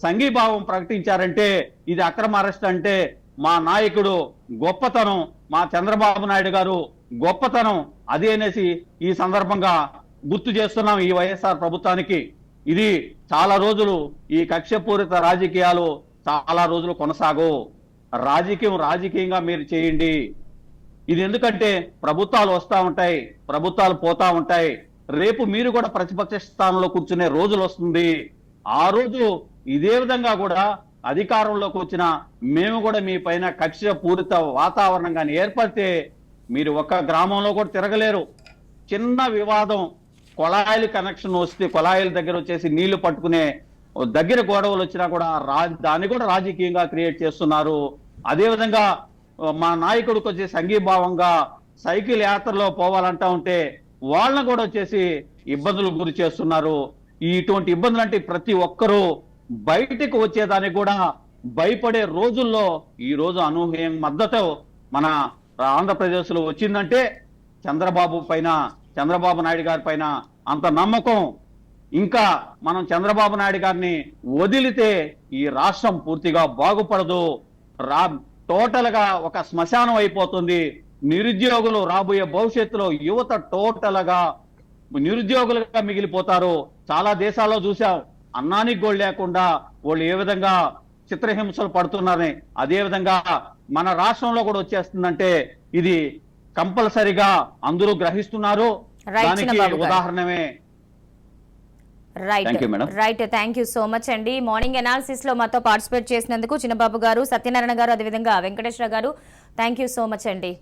సంఘీభావం ప్రకటించారంటే ఇది అక్రమ అరెస్ట్ అంటే మా నాయకుడు గొప్పతనం, మా చంద్రబాబు నాయుడు గారు గొప్పతనం అది అనేసి ఈ సందర్భంగా గుర్తు చేస్తున్నాం. ఈ వైఎస్ఆర్ ప్రభుత్వానికి ఇది చాలా రోజులు ఈ కక్షపూరిత రాజకీయాలు చాలా రోజులు కొనసాగు. రాజకీయంగా మీరు చేయండి. ఇది ఎందుకంటే ప్రభుత్వాలు వస్తూ ఉంటాయి, ప్రభుత్వాలు పోతా ఉంటాయి. రేపు మీరు కూడా ప్రతిపక్ష స్థానంలో కూర్చునే రోజులు వస్తుంది. ఆ రోజు ఇదే విధంగా కూడా అధికారంలోకి వచ్చిన మేము కూడా మీ పైన కక్ష పూరిత వాతావరణం కానీ ఏర్పడితే మీరు ఒక్క గ్రామంలో కూడా తిరగలేరు. చిన్న వివాదం, కొళాయిల కనెక్షన్ వస్తే కొళాయిల దగ్గర వచ్చేసి నీళ్లు పట్టుకునే దగ్గర గొడవలు వచ్చినా కూడా దాన్ని కూడా రాజకీయంగా క్రియేట్ చేస్తున్నారు. అదేవిధంగా మా నాయకుడికి వచ్చే సంఘీభావంగా సైకిల్ యాత్రలో పోవాలంటా ఉంటే వాళ్ళని కూడా వచ్చేసి ఇబ్బందులు గురి చేస్తున్నారు. ఇటువంటి ఇబ్బందులు అంటే ప్రతి ఒక్కరూ బయటకు వచ్చేదానికి కూడా భయపడే రోజుల్లో ఈ రోజు అనూహ్యం మద్దతు మన ఆంధ్రప్రదేశ్ లో వచ్చిందంటే చంద్రబాబు నాయుడు గారి పైన అంత నమ్మకం. ఇంకా మనం చంద్రబాబు నాయుడు గారిని వదిలితే ఈ రాష్ట్రం పూర్తిగా బాగుపడదు. టోటల్ గా ఒక శ్మశానం అయిపోతుంది. నిరుద్యోగులు రాబోయే భవిష్యత్తులో యువత టోటల్ గా నిరుద్యోగులుగా మిగిలిపోతారు. చాలా దేశాల్లో చూసాం, అన్నానికి గోళ్ళు లేకుండా వాళ్ళు ఏ విధంగా చిత్రహింసలు పడుతున్నారని. అదే విధంగా మన రాష్ట్రంలో కూడా వచ్చేస్తుందంటే ఇది కంపల్సరిగా అందరూ గ్రహిస్తున్నారు. దానికి ఉదాహరణమే. Right, thank you so much అండి. మార్నింగ్ అనాలిసిస్ లో మాతో పార్టిసిపేట్ చేసినందుకు చిన్నబాబు గారు, సత్యనారాయణ గారు, అదేవిధంగా వెంకటేశ్వర గారు, థ్యాంక్ యూ సో మచ్ అండి.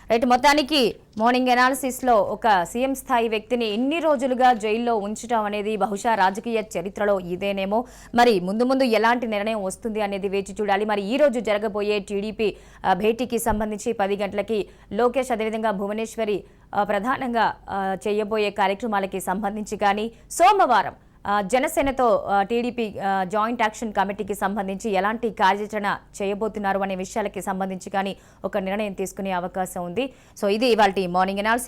రైట్, మొత్తానికి మార్నింగ్ అనాలిసిస్ లో ఒక సీఎం స్థాయి వ్యక్తిని ఇన్ని రోజులుగా జైల్లో ఉంచడం అనేది బహుశా రాజకీయ చరిత్రలో ఇదేనేమో. మరి ముందు ఎలాంటి నిర్ణయం వస్తుంది అనేది వేచి చూడాలి. మరి ఈ రోజు జరగబోయే టీడీపీ భేటీకి సంబంధించి 10 గంటలకి లోకేష్ అదేవిధంగా భువనేశ్వరి ప్రధానంగా చేయబోయే కార్యక్రమాలకి సంబంధించి కానీ సోమవారం జనసేనతో టీడీపీ జాయింట్ యాక్షన్ కమిటీకి సంబంధించి ఎలాంటి కార్యాచరణ చేయబోతున్నారు అనే విషయాలకి సంబంధించి కానీ ఒక నిర్ణయం తీసుకునే అవకాశం ఉంది. సో ఇది ఇవాల్టి మార్నింగ్ అనాలిసిస్.